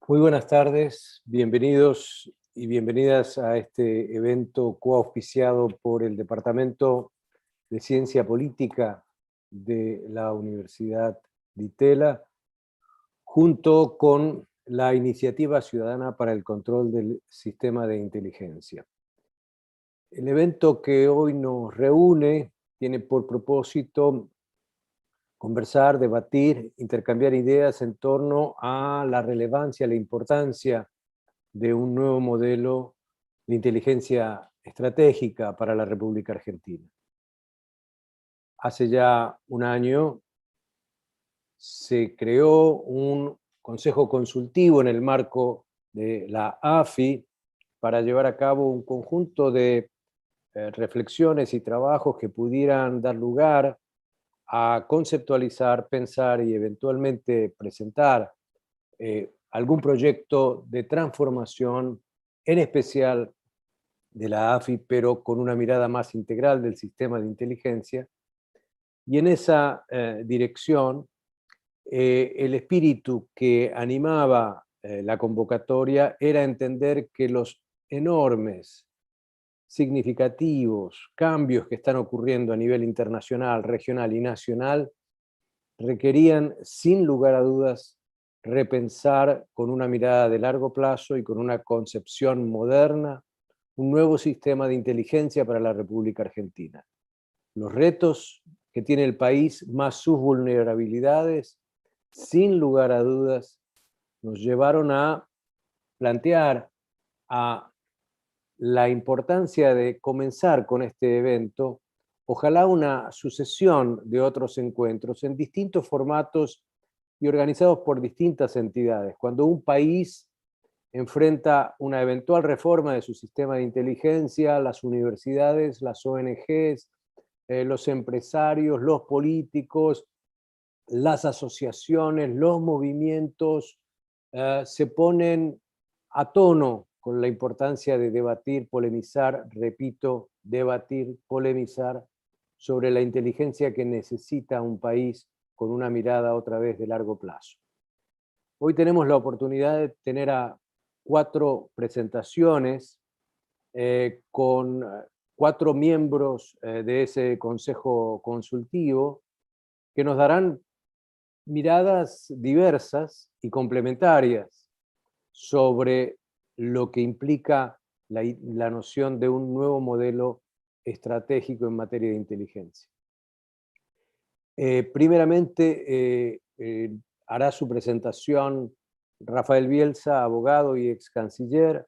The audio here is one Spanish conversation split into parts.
Muy buenas tardes, bienvenidos y bienvenidas a este evento coauspiciado por el Departamento de Ciencia Política de la Universidad de Itela, junto con la Iniciativa Ciudadana para el Control del Sistema de Inteligencia. El evento que hoy nos reúne tiene por propósito conversar, debatir, intercambiar ideas en torno a la relevancia, la importancia de un nuevo modelo de inteligencia estratégica para la República Argentina. Hace ya un año se creó un consejo consultivo en el marco de la AFI para llevar a cabo un conjunto de reflexiones y trabajos que pudieran dar lugar a conceptualizar, pensar y eventualmente presentar algún proyecto de transformación, en especial de la AFI, pero con una mirada más integral del sistema de inteligencia. Y en esa dirección, el espíritu que animaba la convocatoria era entender que los enormes, significativos cambios que están ocurriendo a nivel internacional, regional y nacional requerían, sin lugar a dudas, repensar con una mirada de largo plazo y con una concepción moderna un nuevo sistema de inteligencia para la República Argentina. Los retos que tiene el país, más sus vulnerabilidades, sin lugar a dudas, nos llevaron a plantear a la importancia de comenzar con este evento, ojalá una sucesión de otros encuentros en distintos formatos y organizados por distintas entidades. Cuando un país enfrenta una eventual reforma de su sistema de inteligencia, las universidades, las ONGs, los empresarios, los políticos, las asociaciones, los movimientos, se ponen a tono con la importancia de debatir, polemizar, repito, debatir, polemizar sobre la inteligencia que necesita un país con una mirada otra vez de largo plazo. Hoy tenemos la oportunidad de tener a 4 presentaciones con 4 miembros de ese consejo consultivo que nos darán miradas diversas y complementarias sobre lo que implica la noción de un nuevo modelo estratégico en materia de inteligencia. Primeramente, hará su presentación Rafael Bielsa, abogado y ex canciller.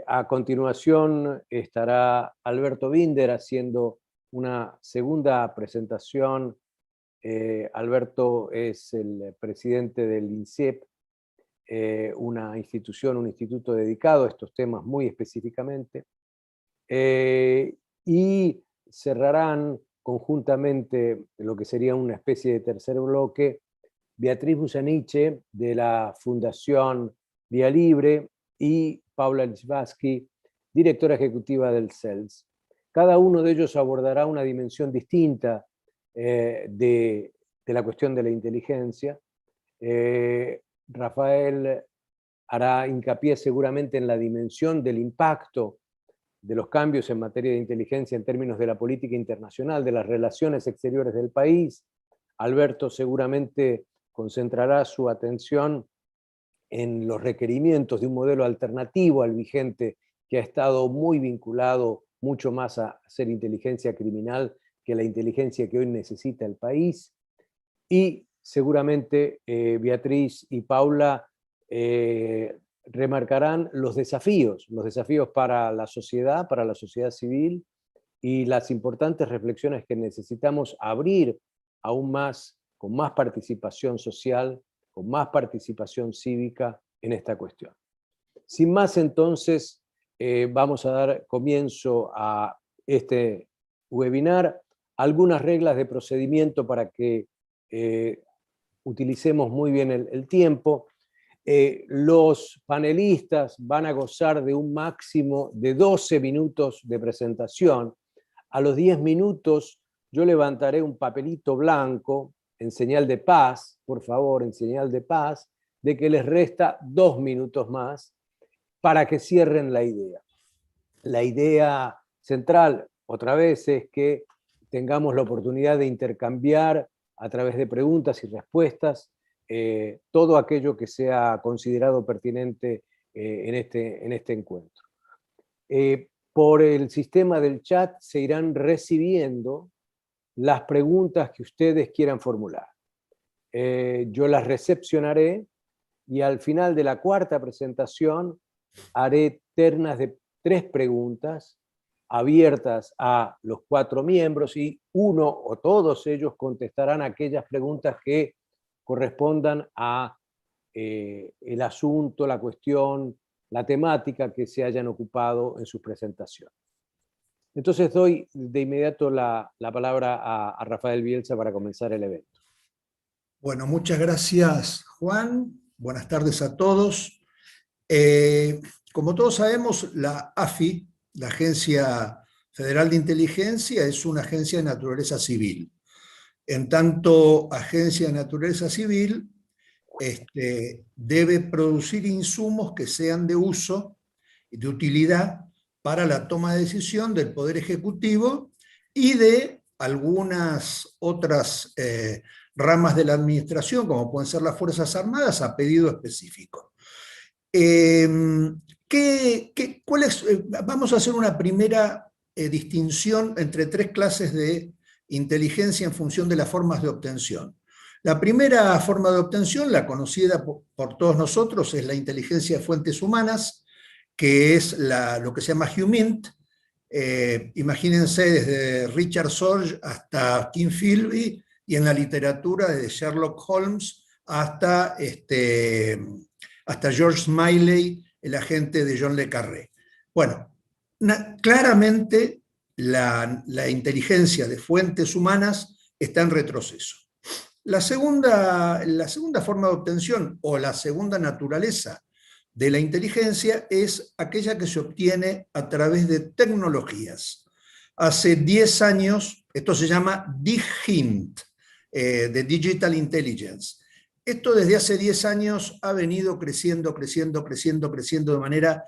A continuación estará Alberto Binder haciendo una segunda presentación. Alberto es el presidente del INSEP, una institución, un instituto dedicado a estos temas muy específicamente. Y cerrarán conjuntamente lo que sería una especie de tercer bloque, Beatriz Busaniche, de la Fundación Vía Libre, y Paula Lichvarsky, directora ejecutiva del CELS. Cada uno de ellos abordará una dimensión distinta de la cuestión de la inteligencia. Rafael hará hincapié seguramente en la dimensión del impacto de los cambios en materia de inteligencia en términos de la política internacional, de las relaciones exteriores del país. Alberto seguramente concentrará su atención en los requerimientos de un modelo alternativo al vigente, que ha estado muy vinculado mucho más a ser inteligencia criminal que la inteligencia que hoy necesita el país. Y seguramente Beatriz y Paula remarcarán los desafíos para la sociedad civil, y las importantes reflexiones que necesitamos abrir aún más, con más participación social, con más participación cívica en esta cuestión. Sin más, entonces, vamos a dar comienzo a este webinar. Algunas reglas de procedimiento para que utilicemos muy bien el tiempo. Los panelistas van a gozar de un máximo de 12 minutos de presentación. A los 10 minutos yo levantaré un papelito blanco en señal de paz, por favor, en señal de paz, de que les resta 2 minutos más para que cierren la idea. La idea central, otra vez, es que tengamos la oportunidad de intercambiar a través de preguntas y respuestas todo aquello que sea considerado pertinente en este encuentro. Por el sistema del chat se irán recibiendo las preguntas que ustedes quieran formular. Yo las recepcionaré y al final de la cuarta presentación haré ternas de 3 preguntas abiertas a los 4 miembros y uno o todos ellos contestarán aquellas preguntas que correspondan a el asunto, la cuestión, la temática que se hayan ocupado en su presentación. Entonces doy de inmediato la palabra a Rafael Bielsa para comenzar el evento. Bueno, muchas gracias, Juan. Buenas tardes a todos. Como todos sabemos, la AFI, la Agencia Federal de Inteligencia, es una agencia de naturaleza civil. En tanto agencia de naturaleza civil, debe producir insumos que sean de uso y de utilidad para la toma de decisión del Poder Ejecutivo y de algunas otras ramas de la administración, como pueden ser las Fuerzas Armadas, a pedido específico. Vamos a hacer una primera distinción entre 3 clases de inteligencia en función de las formas de obtención. La primera forma de obtención, la conocida por todos nosotros, es la inteligencia de fuentes humanas, que es lo que se llama HUMINT. Imagínense desde Richard Sorge hasta Kim Philby, y en la literatura desde Sherlock Holmes hasta George Smiley, el agente de John le Carré. Bueno, claramente la inteligencia de fuentes humanas está en retroceso. La segunda forma de obtención, o la segunda naturaleza de la inteligencia, es aquella que se obtiene a través de tecnologías. Hace 10 años, esto se llama DIGINT, de Digital Intelligence. Esto desde hace 10 años ha venido creciendo de manera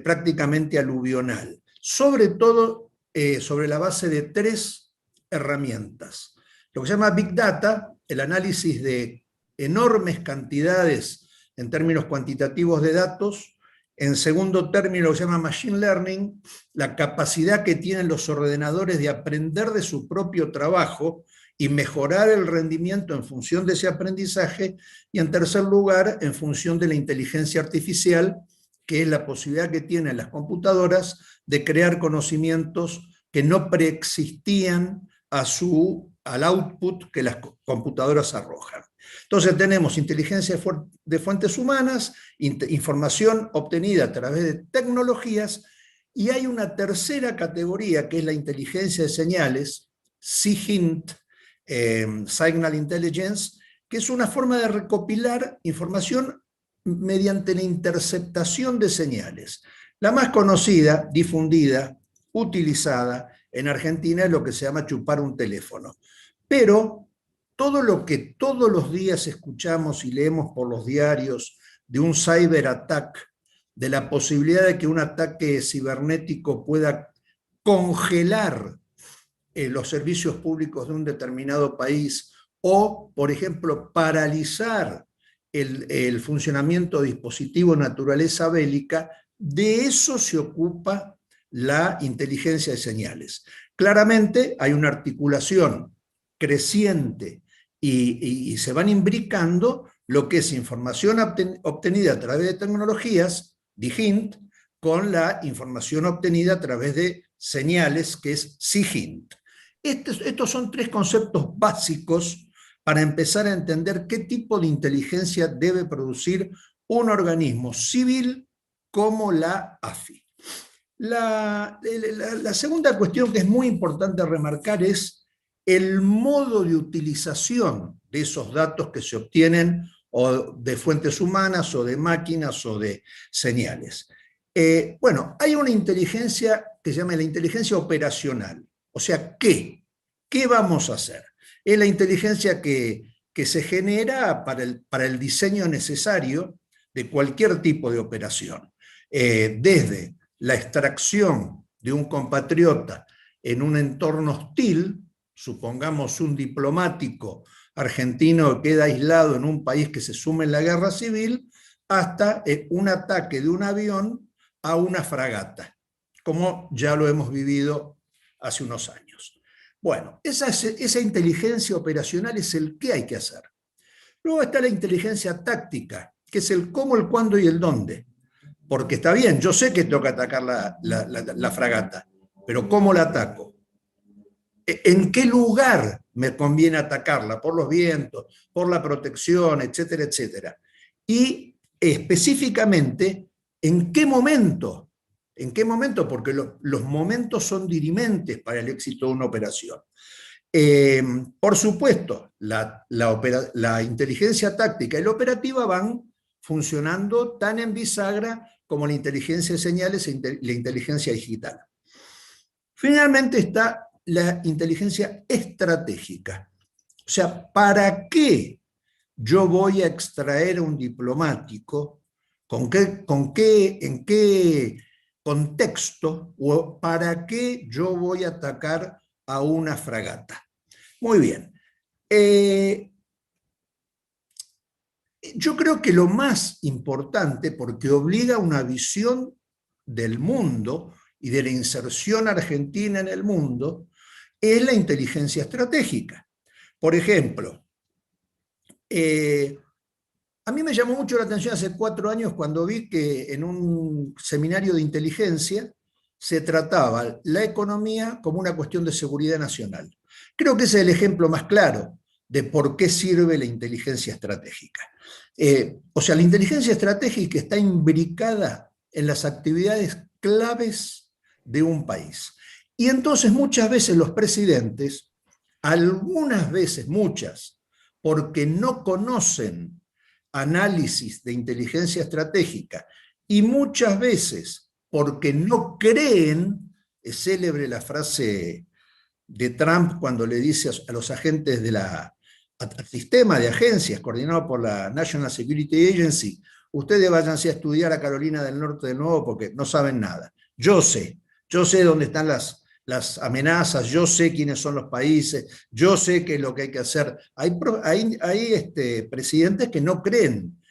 prácticamente aluvional. Sobre todo sobre la base de 3 herramientas. Lo que se llama Big Data, el análisis de enormes cantidades en términos cuantitativos de datos. En segundo término, lo que se llama Machine Learning, la capacidad que tienen los ordenadores de aprender de su propio trabajo y mejorar el rendimiento en función de ese aprendizaje. Y en tercer lugar, en función de la inteligencia artificial, que es la posibilidad que tienen las computadoras de crear conocimientos que no preexistían al output que las computadoras arrojan. Entonces tenemos inteligencia de fuentes humanas, información obtenida a través de tecnologías, y hay una tercera categoría que es la inteligencia de señales, SIGINT, Signal Intelligence, que es una forma de recopilar información mediante la interceptación de señales. La más conocida, difundida, utilizada en Argentina es lo que se llama chupar un teléfono. Pero todo lo que todos los días escuchamos y leemos por los diarios de un cyberattack, de la posibilidad de que un ataque cibernético pueda congelar los servicios públicos de un determinado país, o, por ejemplo, paralizar el funcionamiento de dispositivos de naturaleza bélica, de eso se ocupa la inteligencia de señales. Claramente hay una articulación creciente y se van imbricando lo que es información obtenida a través de tecnologías, DIGINT, con la información obtenida a través de señales, que es SIGINT. Estos son 3 conceptos básicos para empezar a entender qué tipo de inteligencia debe producir un organismo civil como la AFI. La segunda cuestión que es muy importante remarcar es el modo de utilización de esos datos que se obtienen o de fuentes humanas o de máquinas o de señales. Bueno, hay una inteligencia que se llama la inteligencia operacional. O sea, ¿qué vamos a hacer? Es la inteligencia que que se genera para el diseño necesario de cualquier tipo de operación. Desde la extracción de un compatriota en un entorno hostil, supongamos un diplomático argentino que queda aislado en un país que se sume en la guerra civil, hasta un ataque de un avión a una fragata, como ya lo hemos vivido hace unos años. Bueno, esa inteligencia operacional es el qué hay que hacer. Luego está la inteligencia táctica, que es el cómo, el cuándo y el dónde. Porque está bien, yo sé que tengo que atacar la fragata, pero ¿cómo la ataco? ¿En qué lugar me conviene atacarla? Por los vientos, por la protección, etcétera, etcétera. Y específicamente, ¿en qué momento? ¿En qué momento? Porque los momentos son dirimentes para el éxito de una operación. Por supuesto, la inteligencia táctica y la operativa van funcionando tan en bisagra como la inteligencia de señales y la inteligencia digital. Finalmente está la inteligencia estratégica. O sea, ¿para qué yo voy a extraer a un diplomático? ¿En qué contexto? ¿O para qué yo voy a atacar a una fragata? Muy bien. Yo creo que lo más importante, porque obliga a una visión del mundo y de la inserción argentina en el mundo, es la inteligencia estratégica. Por ejemplo, a mí me llamó mucho la atención hace 4 años cuando vi que en un seminario de inteligencia se trataba la economía como una cuestión de seguridad nacional. Creo que ese es el ejemplo más claro de por qué sirve la inteligencia estratégica. O sea, la inteligencia estratégica está imbricada en las actividades claves de un país. Y entonces muchas veces los presidentes, algunas veces, muchas, porque no conocen análisis de inteligencia estratégica y muchas veces porque no creen, es célebre la frase de Trump cuando le dice a los agentes al sistema de agencias coordinado por la National Security Agency, ustedes váyanse a estudiar a Carolina del Norte de nuevo porque no saben nada. Yo sé dónde están las amenazas, yo sé quiénes son los países, yo sé qué es lo que hay que hacer. Hay presidentes que no creen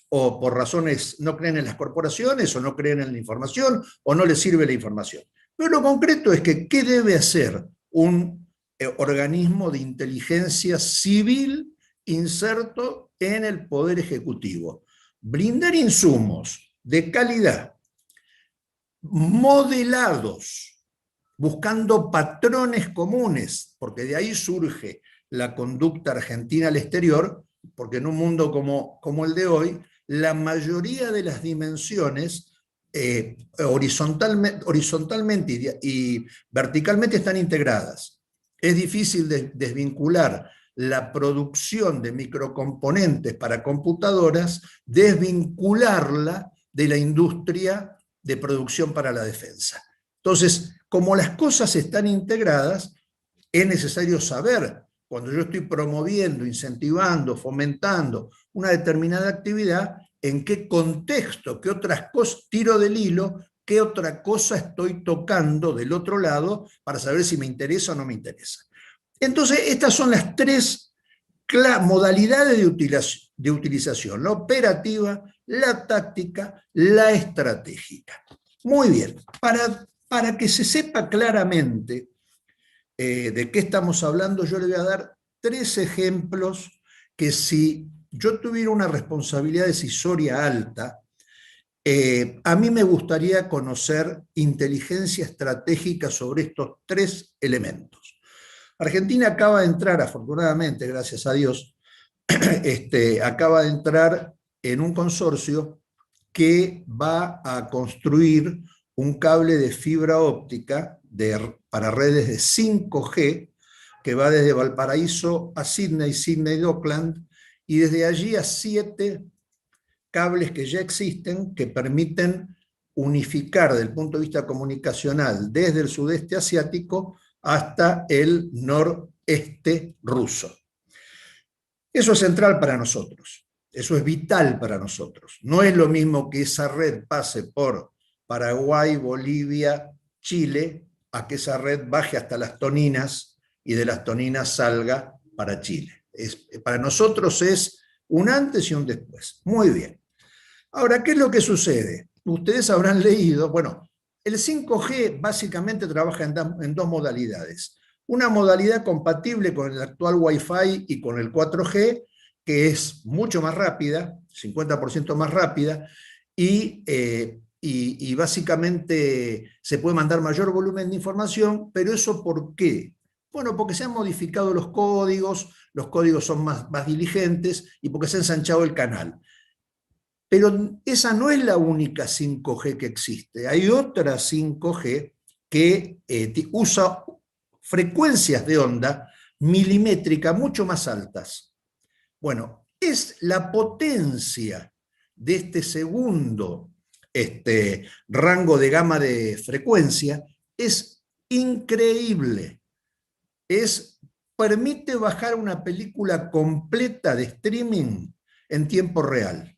o por razones, no creen en las corporaciones, o no creen en la información, o no les sirve la información. Pero lo concreto es que, ¿qué debe hacer un organismo de inteligencia civil inserto en el Poder Ejecutivo? Brindar insumos de calidad, modelados, buscando patrones comunes, porque de ahí surge la conducta argentina al exterior, porque en un mundo como el de hoy, la mayoría de las dimensiones horizontalmente y verticalmente están integradas. Es difícil desvincular la producción de microcomponentes para computadoras, desvincularla de la industria de producción para la defensa. Entonces, como las cosas están integradas, es necesario saber, cuando yo estoy promoviendo, incentivando, fomentando una determinada actividad, en qué contexto, qué otras cosas tiro del hilo, qué otra cosa estoy tocando del otro lado para saber si me interesa o no me interesa. Entonces, estas son las 3 modalidades de utilización: la operativa, la táctica, la estratégica. Muy bien, para que se sepa claramente de qué estamos hablando, yo le voy a dar 3 ejemplos que, si yo tuviera una responsabilidad decisoria alta, a mí me gustaría conocer inteligencia estratégica sobre estos 3 elementos. Argentina acaba de entrar, afortunadamente, gracias a Dios, acaba de entrar en un consorcio que va a construir un cable de fibra óptica para redes de 5G, que va desde Valparaíso a Sydney, Sydney a Auckland, y desde allí a 7 cables que ya existen que permiten unificar desde el punto de vista comunicacional desde el sudeste asiático hasta el noreste ruso. Eso es central para nosotros, eso es vital para nosotros. No es lo mismo que esa red pase por Paraguay, Bolivia, Chile, a que esa red baje hasta las Toninas y de las Toninas salga para Chile. Para nosotros es un antes y un después. Muy bien. Ahora, ¿qué es lo que sucede? Ustedes habrán leído, bueno, el 5G básicamente trabaja en dos modalidades. Una modalidad compatible con el actual Wi-Fi y con el 4G, que es mucho más rápida, 50% más rápida, y básicamente se puede mandar mayor volumen de información, pero ¿eso por qué? Bueno, porque se han modificado los códigos son más diligentes y porque se ha ensanchado el canal. Pero esa no es la única 5G que existe. Hay otra 5G que usa frecuencias de onda milimétrica mucho más altas. Bueno, es la potencia de este segundo rango de gama de frecuencia, es increíble. Permite bajar una película completa de streaming en tiempo real.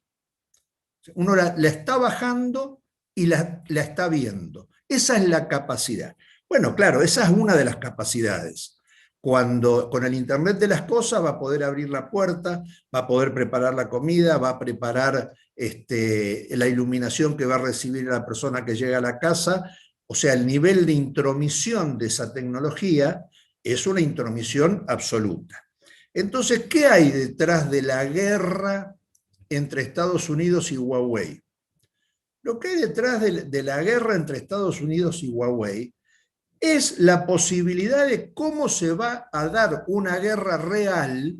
Uno la está bajando y la está viendo. Esa es la capacidad. Bueno, claro, esa es una de las capacidades. Cuando con el Internet de las cosas va a poder abrir la puerta, va a poder preparar la comida, va a preparar la iluminación que va a recibir la persona que llega a la casa. O sea, el nivel de intromisión de esa tecnología es una intromisión absoluta. Entonces, ¿qué hay detrás de la guerra entre Estados Unidos y Huawei? Lo que hay detrás de la guerra entre Estados Unidos y Huawei es la posibilidad de cómo se va a dar una guerra real.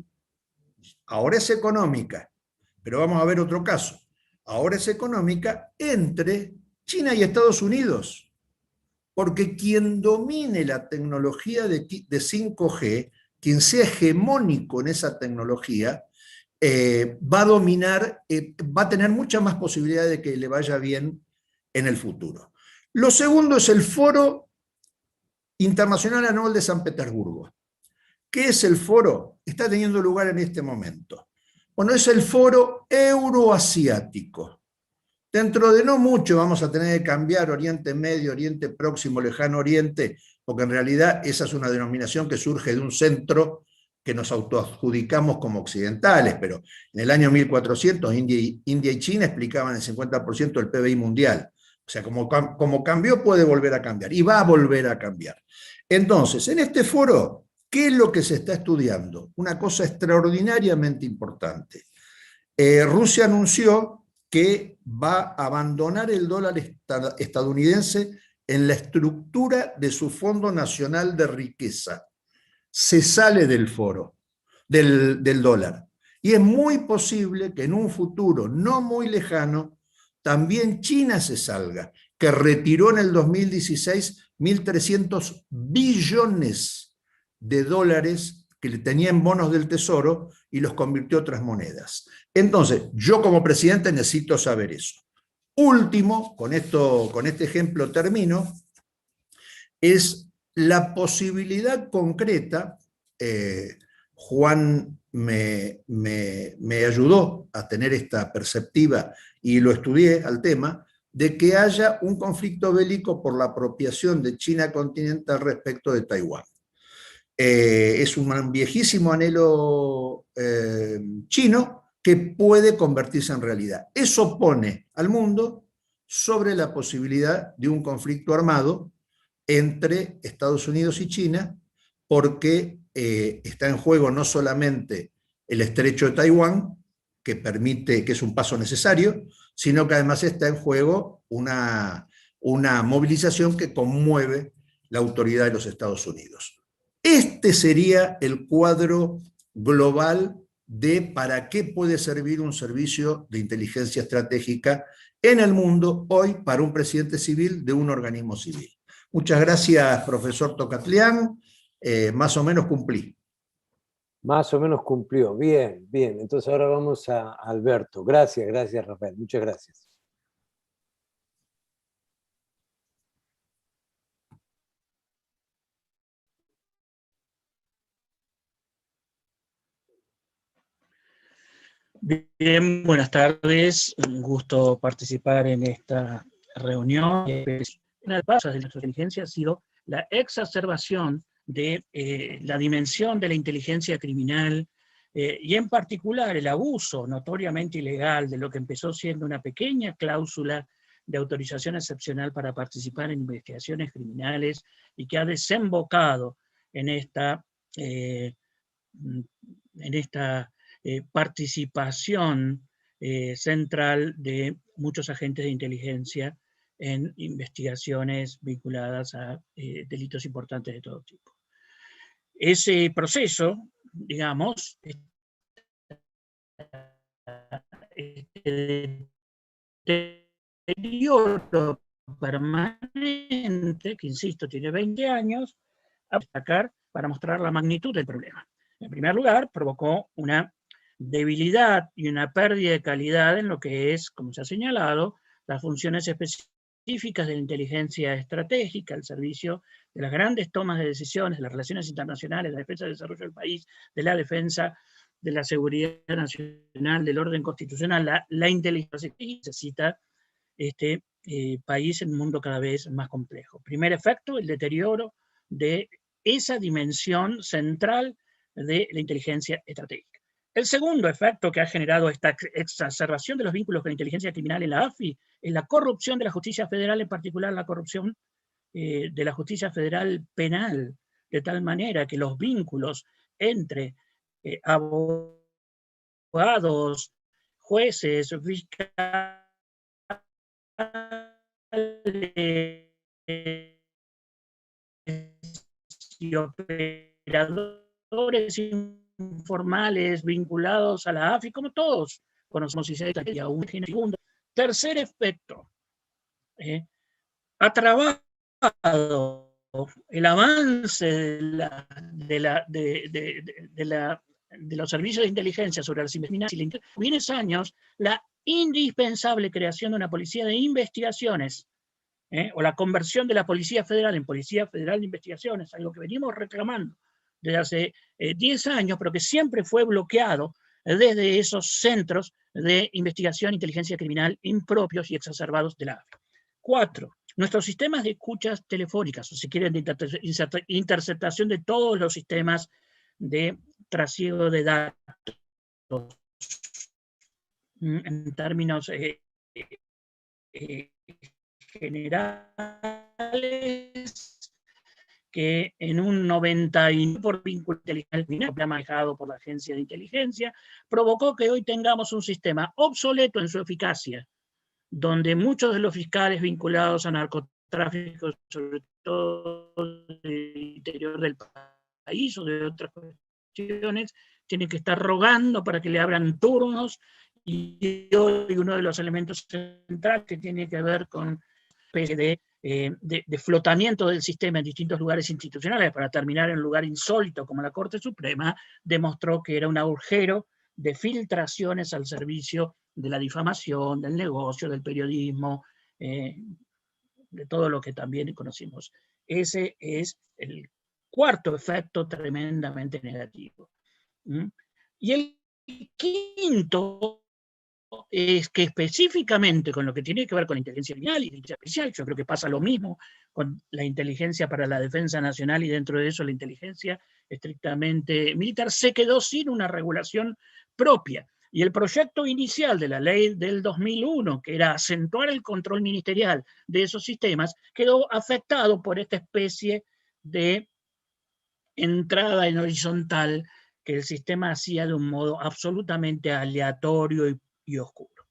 Ahora es económica, pero vamos a ver otro caso. Ahora es económica entre China y Estados Unidos, porque quien domine la tecnología de 5G, quien sea hegemónico en esa tecnología, va a dominar, va a tener muchas más posibilidades de que le vaya bien en el futuro. Lo segundo es el Foro Internacional Anual de San Petersburgo. ¿Qué es el foro? Está teniendo lugar en este momento. Bueno, es el foro euroasiático. Dentro de no mucho vamos a tener que cambiar Oriente Medio, Oriente Próximo, Lejano Oriente, porque en realidad esa es una denominación que surge de un centro que nos autoadjudicamos como occidentales, pero en el año 1400 India y China explicaban el 50% del PBI mundial. O sea, como cambió, puede volver a cambiar, y va a volver a cambiar. Entonces, en este foro, ¿qué es lo que se está estudiando? Una cosa extraordinariamente importante. Rusia anunció que va a abandonar el dólar estadounidense en la estructura de su Fondo Nacional de Riqueza. Se sale del foro, del dólar. Y es muy posible que en un futuro no muy lejano también China se salga, que retiró en el 2016 1.300 billones de dólares que le tenía en bonos del Tesoro y los convirtió en otras monedas. Entonces, yo como presidente necesito saber eso. Último, con este ejemplo termino, es la posibilidad concreta. Juan me ayudó a tener esta perspectiva y lo estudié al tema, de que haya un conflicto bélico por la apropiación de China continental respecto de Taiwán. Es un viejísimo anhelo chino que puede convertirse en realidad. Eso pone al mundo sobre la posibilidad de un conflicto armado entre Estados Unidos y China, porque está en juego no solamente el estrecho de Taiwán, que es un paso necesario, sino que además está en juego una movilización que conmueve la autoridad de los Estados Unidos. Este sería el cuadro global de para qué puede servir un servicio de inteligencia estratégica en el mundo hoy para un presidente civil de un organismo civil. Muchas gracias, profesor Tocatlián. Más o menos cumplí. Más o menos cumplió. Bien, bien. Entonces ahora vamos a Alberto. Gracias, gracias, Rafael. Muchas gracias. Bien, buenas tardes. Un gusto participar en esta reunión. Una de las bases de nuestra inteligencia ha sido la exacerbación de la dimensión de la inteligencia criminal y en particular el abuso notoriamente ilegal de lo que empezó siendo una pequeña cláusula de autorización excepcional para participar en investigaciones criminales y que ha desembocado en esta participación central de muchos agentes de inteligencia en investigaciones vinculadas a delitos importantes de todo tipo. Ese proceso, digamos, deterioro permanente, que insisto, tiene 20 años, a destacar para mostrar la magnitud del problema. En primer lugar, provocó una debilidad y una pérdida de calidad en lo que es, como se ha señalado, las funciones específicas de la inteligencia estratégica, el servicio de las grandes tomas de decisiones, de las relaciones internacionales, la defensa del desarrollo del país, de la defensa de la seguridad nacional, del orden constitucional. La inteligencia necesita este país en un mundo cada vez más complejo. Primer efecto, el deterioro de esa dimensión central de la inteligencia estratégica. El segundo efecto que ha generado esta exacerbación de los vínculos con la inteligencia criminal en la AFI es la corrupción de la justicia federal, en particular la corrupción de la justicia federal penal, de tal manera que los vínculos entre abogados, jueces, fiscales y operadores informales vinculados a la AFI, como todos conocemos y aún segundo. Tercer efecto, ha trabajado el avance de los servicios de inteligencia sobre las investigaciones y en esos años la indispensable creación de una policía de investigaciones, o la conversión de la Policía Federal en Policía Federal de Investigaciones, algo que venimos reclamando desde hace 10 años, pero que siempre fue bloqueado desde esos centros de investigación e inteligencia criminal impropios y exacerbados de la AFI. 4. Nuestros sistemas de escuchas telefónicas, o si quieren, de interceptación de todos los sistemas de trasiego de datos, en términos generales, que en un 99% por vínculo inteligente manejado por la agencia de inteligencia, provocó que hoy tengamos un sistema obsoleto en su eficacia, donde muchos de los fiscales vinculados a narcotráfico, sobre todo del interior del país o de otras cuestiones, tienen que estar rogando para que le abran turnos, y hoy uno de los elementos centrales que tiene que ver con especie de flotamiento del sistema en distintos lugares institucionales para terminar en un lugar insólito como la Corte Suprema, demostró que era un agujero de filtraciones al servicio de la difamación, del negocio, del periodismo, de todo lo que también conocimos. Ese es el cuarto efecto tremendamente negativo. Y el quinto es que específicamente con lo que tiene que ver con la inteligencia criminal y inteligencia especial, yo creo que pasa lo mismo con la inteligencia para la defensa nacional y dentro de eso la inteligencia estrictamente militar, se quedó sin una regulación propia. Y el proyecto inicial de la ley del 2001, que era acentuar el control ministerial de esos sistemas, quedó afectado por esta especie de entrada en horizontal que el sistema hacía de un modo absolutamente aleatorio y oscuro.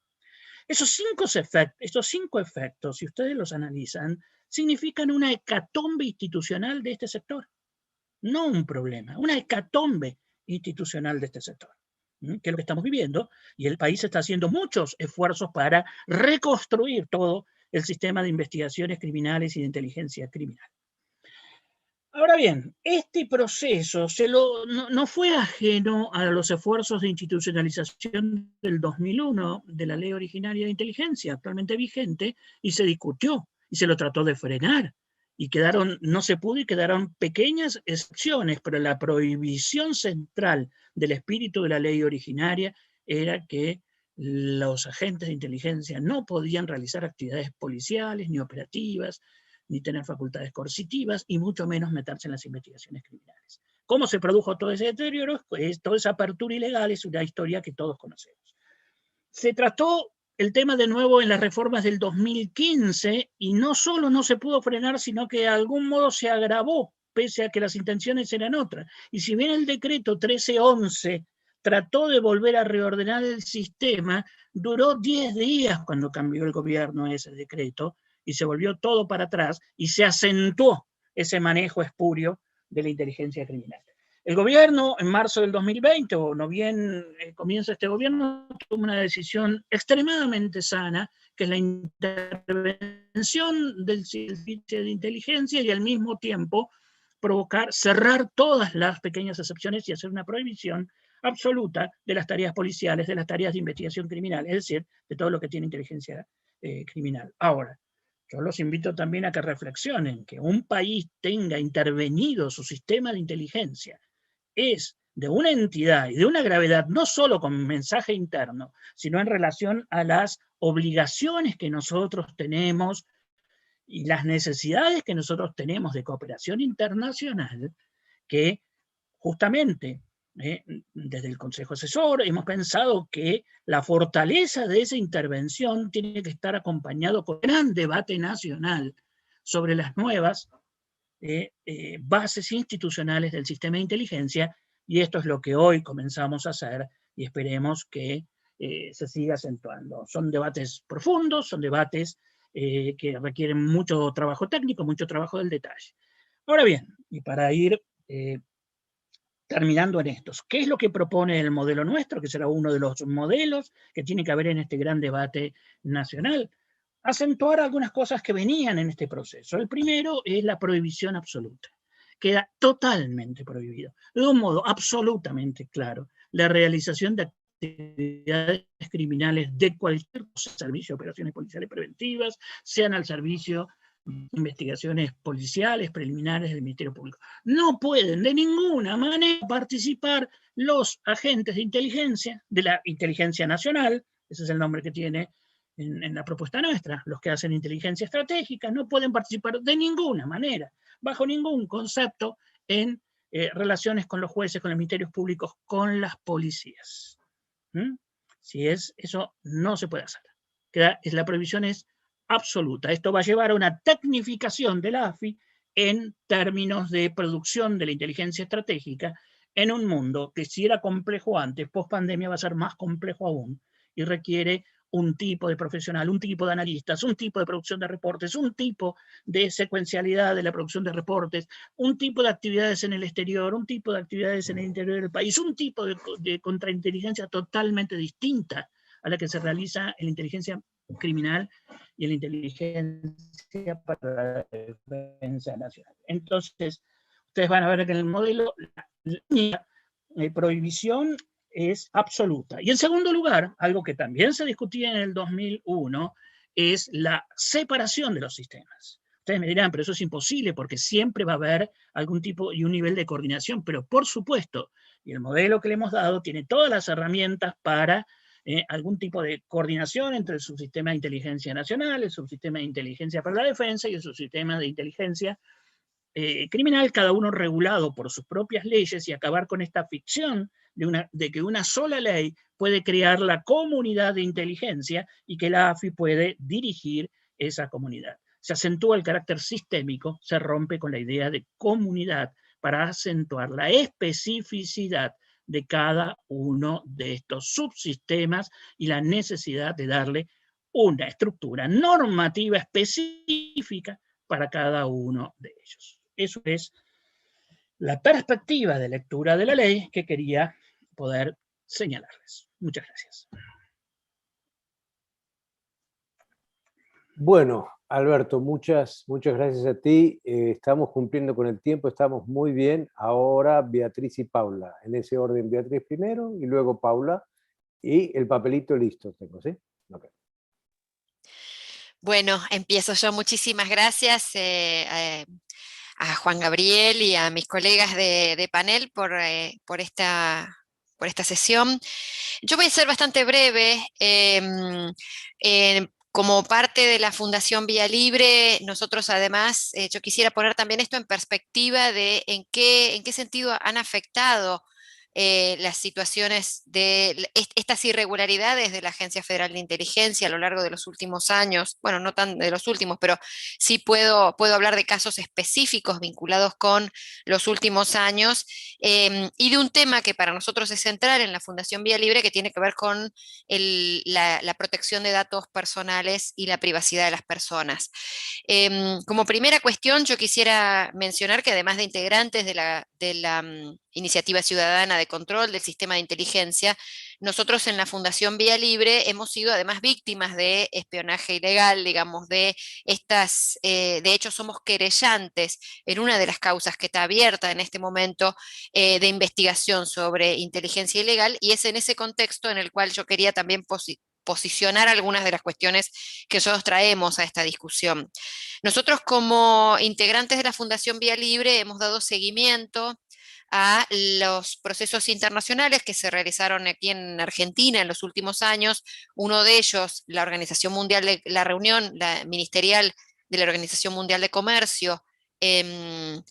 Estos cinco efectos, si ustedes los analizan, significan una hecatombe institucional de este sector. No un problema, una hecatombe institucional de este sector, que es lo que estamos viviendo, y el país está haciendo muchos esfuerzos para reconstruir todo el sistema de investigaciones criminales y de inteligencia criminal. Ahora bien, este proceso no fue ajeno a los esfuerzos de institucionalización del 2001 de la ley originaria de inteligencia actualmente vigente, y se discutió y se lo trató de frenar, y no se pudo y quedaron pequeñas excepciones, pero la prohibición central del espíritu de la ley originaria era que los agentes de inteligencia no podían realizar actividades policiales, ni operativas, ni tener facultades coercitivas, y mucho menos meterse en las investigaciones criminales. ¿Cómo se produjo todo ese deterioro? Pues toda esa apertura ilegal es una historia que todos conocemos. Se trató el tema de nuevo en las reformas del 2015, y no solo no se pudo frenar, sino que de algún modo se agravó, pese a que las intenciones eran otras. Y si bien el decreto 1311 trató de volver a reordenar el sistema, duró 10 días cuando cambió el gobierno ese decreto, y se volvió todo para atrás, y se acentuó ese manejo espurio de la inteligencia criminal. El gobierno, en marzo del 2020, o no bien comienza este gobierno, toma una decisión extremadamente sana, que es la intervención del servicio de inteligencia y al mismo tiempo cerrar todas las pequeñas excepciones y hacer una prohibición absoluta de las tareas policiales, de las tareas de investigación criminal, es decir, de todo lo que tiene inteligencia criminal. Ahora, yo los invito también a que reflexionen que un país tenga intervenido su sistema de inteligencia es de una entidad y de una gravedad no solo con mensaje interno, sino en relación a las obligaciones que nosotros tenemos y las necesidades que nosotros tenemos de cooperación internacional, que justamente desde el Consejo Asesor hemos pensado que la fortaleza de esa intervención tiene que estar acompañado con un gran debate nacional sobre las nuevas bases institucionales del sistema de inteligencia, y esto es lo que hoy comenzamos a hacer y esperemos que se siga acentuando. Son debates profundos, son debates que requieren mucho trabajo técnico, mucho trabajo del detalle. Ahora bien, y para ir terminando en estos, ¿qué es lo que propone el modelo nuestro, que será uno de los modelos que tiene que haber en este gran debate nacional? Acentuar algunas cosas que venían en este proceso. El primero es la prohibición absoluta. Queda totalmente prohibido, de un modo absolutamente claro, la realización de actividades criminales de cualquier servicio de operaciones policiales preventivas, sean al servicio de investigaciones policiales, preliminares del Ministerio Público. No pueden de ninguna manera participar los agentes de la inteligencia nacional, ese es el nombre que tiene en la propuesta nuestra, los que hacen inteligencia estratégica, no pueden participar de ninguna manera, bajo ningún concepto, en relaciones con los jueces, con los ministerios públicos, con las policías. Si es eso, no se puede hacer. La prohibición es absoluta. Esto va a llevar a una tecnificación de la AFI en términos de producción de la inteligencia estratégica en un mundo que, si era complejo antes, post pandemia va a ser más complejo aún, y requiere un tipo de profesional, un tipo de analistas, un tipo de producción de reportes, un tipo de secuencialidad de la producción de reportes, un tipo de actividades en el exterior, un tipo de actividades en el interior del país, un tipo de contrainteligencia totalmente distinta a la que se realiza en la inteligencia criminal y en la inteligencia para la defensa nacional. Entonces, ustedes van a ver que en el modelo la prohibición es absoluta. Y en segundo lugar, algo que también se discutía en el 2001, es la separación de los sistemas. Ustedes me dirán, pero eso es imposible porque siempre va a haber algún tipo y un nivel de coordinación, pero por supuesto, y el modelo que le hemos dado tiene todas las herramientas para algún tipo de coordinación entre el subsistema de inteligencia nacional, el subsistema de inteligencia para la defensa y el subsistema de inteligencia criminal, cada uno regulado por sus propias leyes, y acabar con esta ficción de que una sola ley puede crear la comunidad de inteligencia y que la AFI puede dirigir esa comunidad. Se acentúa el carácter sistémico, se rompe con la idea de comunidad para acentuar la especificidad de cada uno de estos subsistemas y la necesidad de darle una estructura normativa específica para cada uno de ellos. Eso es la perspectiva de lectura de la ley que quería poder señalarles. Muchas gracias. Bueno, Alberto, muchas gracias a ti. Estamos cumpliendo con el tiempo, estamos muy bien. Ahora Beatriz y Paula. En ese orden, Beatriz primero y luego Paula. Y el papelito listo tengo, ¿sí? Okay. Bueno, empiezo yo. Muchísimas gracias a Juan Gabriel y a mis colegas de panel por esta esta sesión. Yo voy a ser bastante breve. Como parte de la Fundación Vía Libre, nosotros además, yo quisiera poner también esto en perspectiva de en qué sentido han afectado las situaciones de estas irregularidades de la Agencia Federal de Inteligencia a lo largo de los últimos años. Bueno, no tan de los últimos, pero sí puedo hablar de casos específicos vinculados con los últimos años, y de un tema que para nosotros es central en la Fundación Vía Libre, que tiene que ver con la protección de datos personales y la privacidad de las personas. Como primera cuestión, yo quisiera mencionar que además de integrantes de la Iniciativa Ciudadana de Control del Sistema de Inteligencia, nosotros en la Fundación Vía Libre hemos sido además víctimas de espionaje ilegal, digamos, de hecho somos querellantes en una de las causas que está abierta en este momento de investigación sobre inteligencia ilegal, y es en ese contexto en el cual yo quería también posicionar algunas de las cuestiones que nosotros traemos a esta discusión. Nosotros como integrantes de la Fundación Vía Libre hemos dado seguimiento a los procesos internacionales que se realizaron aquí en Argentina en los últimos años. Uno de ellos, la reunión ministerial de la Organización Mundial de Comercio en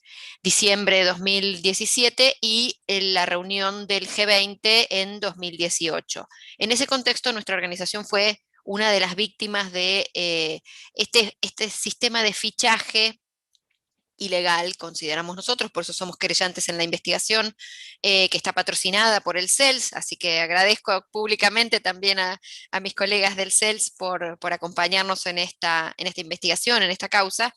diciembre de 2017, y la reunión del G20 en 2018. En ese contexto, nuestra organización fue una de las víctimas de este sistema de fichaje ilegal, consideramos nosotros, por eso somos querellantes en la investigación, que está patrocinada por el CELS, así que agradezco públicamente también a mis colegas del CELS por acompañarnos en esta investigación, en esta causa.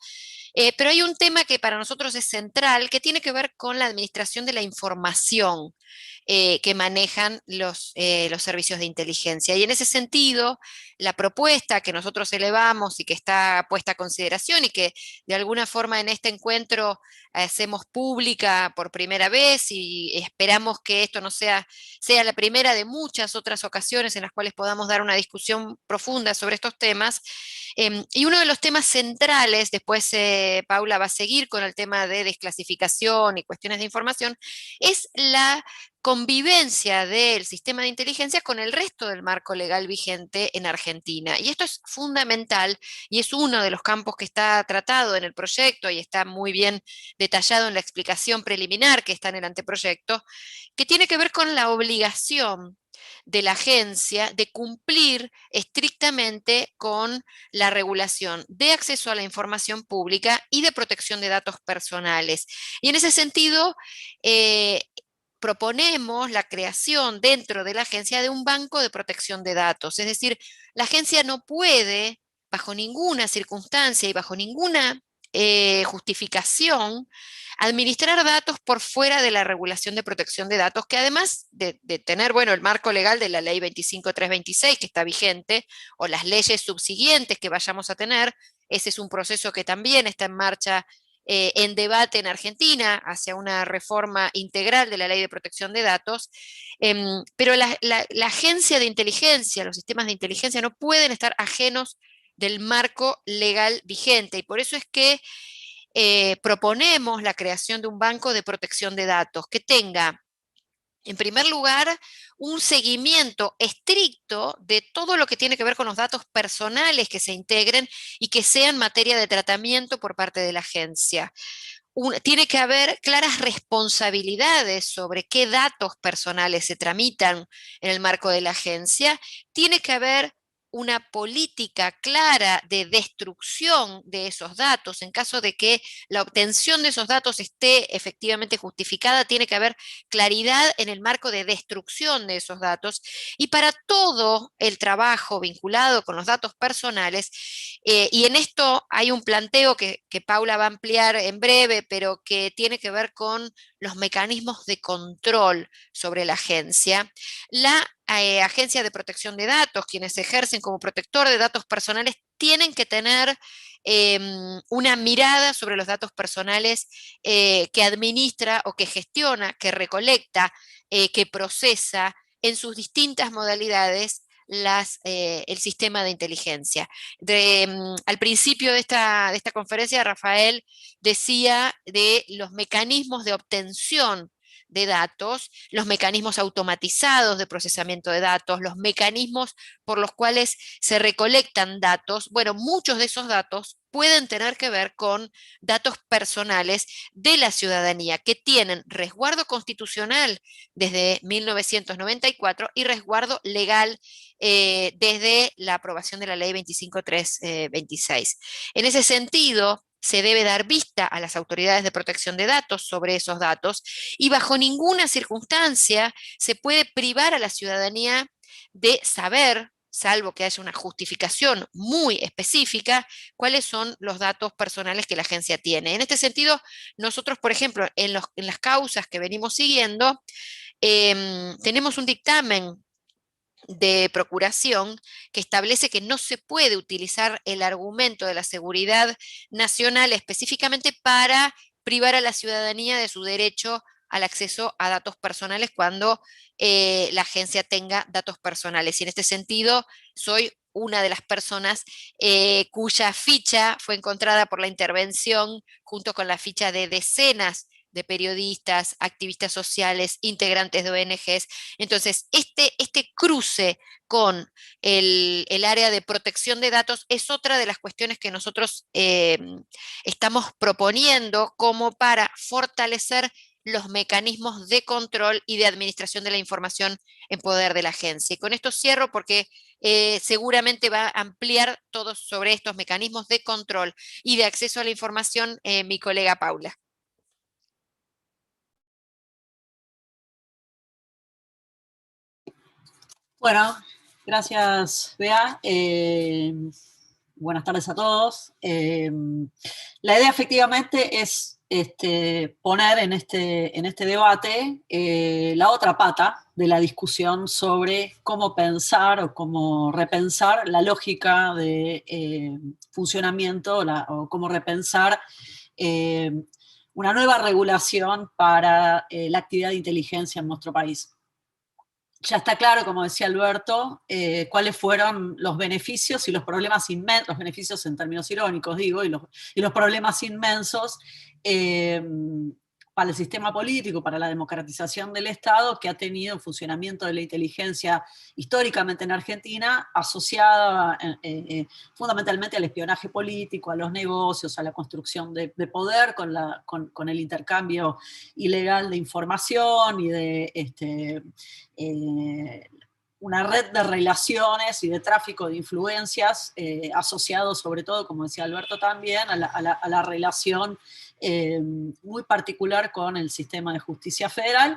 Pero hay un tema que para nosotros es central, que tiene que ver con la administración de la información que manejan los servicios de inteligencia. Y en ese sentido, la propuesta que nosotros elevamos y que está puesta a consideración y que de alguna forma en este encuentro hacemos pública por primera vez, y esperamos que esto no sea la primera de muchas otras ocasiones en las cuales podamos dar una discusión profunda sobre estos temas. Y uno de los temas centrales, después Paula va a seguir con el tema de desclasificación y cuestiones de información, es la convivencia del sistema de inteligencia con el resto del marco legal vigente en Argentina. Y esto es fundamental y es uno de los campos que está tratado en el proyecto y está muy bien detallado en la explicación preliminar que está en el anteproyecto, que tiene que ver con la obligación de la agencia de cumplir estrictamente con la regulación de acceso a la información pública y de protección de datos personales. Y en ese sentido, proponemos la creación dentro de la agencia de un banco de protección de datos. Es decir, la agencia no puede, bajo ninguna circunstancia y bajo ninguna justificación, administrar datos por fuera de la regulación de protección de datos, que además de tener, bueno, el marco legal de la ley 25326 que está vigente, o las leyes subsiguientes que vayamos a tener, ese es un proceso que también está en marcha en debate en Argentina hacia una reforma integral de la ley de protección de datos, pero la agencia de inteligencia, los sistemas de inteligencia no pueden estar ajenos del marco legal vigente, y por eso es que proponemos la creación de un banco de protección de datos que tenga, en primer lugar, un seguimiento estricto de todo lo que tiene que ver con los datos personales que se integren y que sean materia de tratamiento por parte de la agencia. Tiene que haber claras responsabilidades sobre qué datos personales se tramitan en el marco de la agencia. Tiene que haber una política clara de destrucción de esos datos. En caso de que la obtención de esos datos esté efectivamente justificada, tiene que haber claridad en el marco de destrucción de esos datos. Y para todo el trabajo vinculado con los datos personales, y en esto hay un planteo que Paula va a ampliar en breve, pero que tiene que ver con los mecanismos de control sobre la agencia. La Agencia de Protección de Datos, quienes ejercen como protector de datos personales, tienen que tener una mirada sobre los datos personales que administra o que gestiona, que recolecta, que procesa en sus distintas modalidades el sistema de inteligencia. Al principio de esta conferencia, Rafael decía de los mecanismos de obtención de datos, los mecanismos automatizados de procesamiento de datos, los mecanismos por los cuales se recolectan datos. Bueno, muchos de esos datos pueden tener que ver con datos personales de la ciudadanía que tienen resguardo constitucional desde 1994 y resguardo legal desde la aprobación de la ley 25326. En ese sentido, se debe dar vista a las autoridades de protección de datos sobre esos datos y bajo ninguna circunstancia se puede privar a la ciudadanía de saber, salvo que haya una justificación muy específica, cuáles son los datos personales que la agencia tiene. En este sentido, nosotros, por ejemplo, en las causas que venimos siguiendo, tenemos un dictamen de procuración que establece que no se puede utilizar el argumento de la seguridad nacional específicamente para privar a la ciudadanía de su derecho al acceso a datos personales cuando la agencia tenga datos personales. Y en este sentido, soy una de las personas cuya ficha fue encontrada por la intervención junto con la ficha de decenas de periodistas, activistas sociales, integrantes de ONGs. Entonces, este cruce con el área de protección de datos es otra de las cuestiones que nosotros estamos proponiendo como para fortalecer los mecanismos de control y de administración de la información en poder de la agencia. Y con esto cierro porque seguramente va a ampliar todos sobre estos mecanismos de control y de acceso a la información mi colega Paula. Bueno, gracias, Bea. Buenas tardes a todos. La idea efectivamente es poner en este debate la otra pata de la discusión sobre cómo pensar o cómo repensar la lógica de funcionamiento o cómo repensar una nueva regulación para la actividad de inteligencia en nuestro país. Ya está claro, como decía Alberto, cuáles fueron los beneficios y los problemas inmensos, los beneficios en términos irónicos, digo, y los problemas inmensos para el sistema político, para la democratización del Estado, que ha tenido el funcionamiento de la inteligencia históricamente en Argentina, asociada fundamentalmente al espionaje político, a los negocios, a la construcción de poder con el intercambio ilegal de información y de una red de relaciones y de tráfico de influencias asociados sobre todo, como decía Alberto también, a la relación muy particular con el sistema de justicia federal,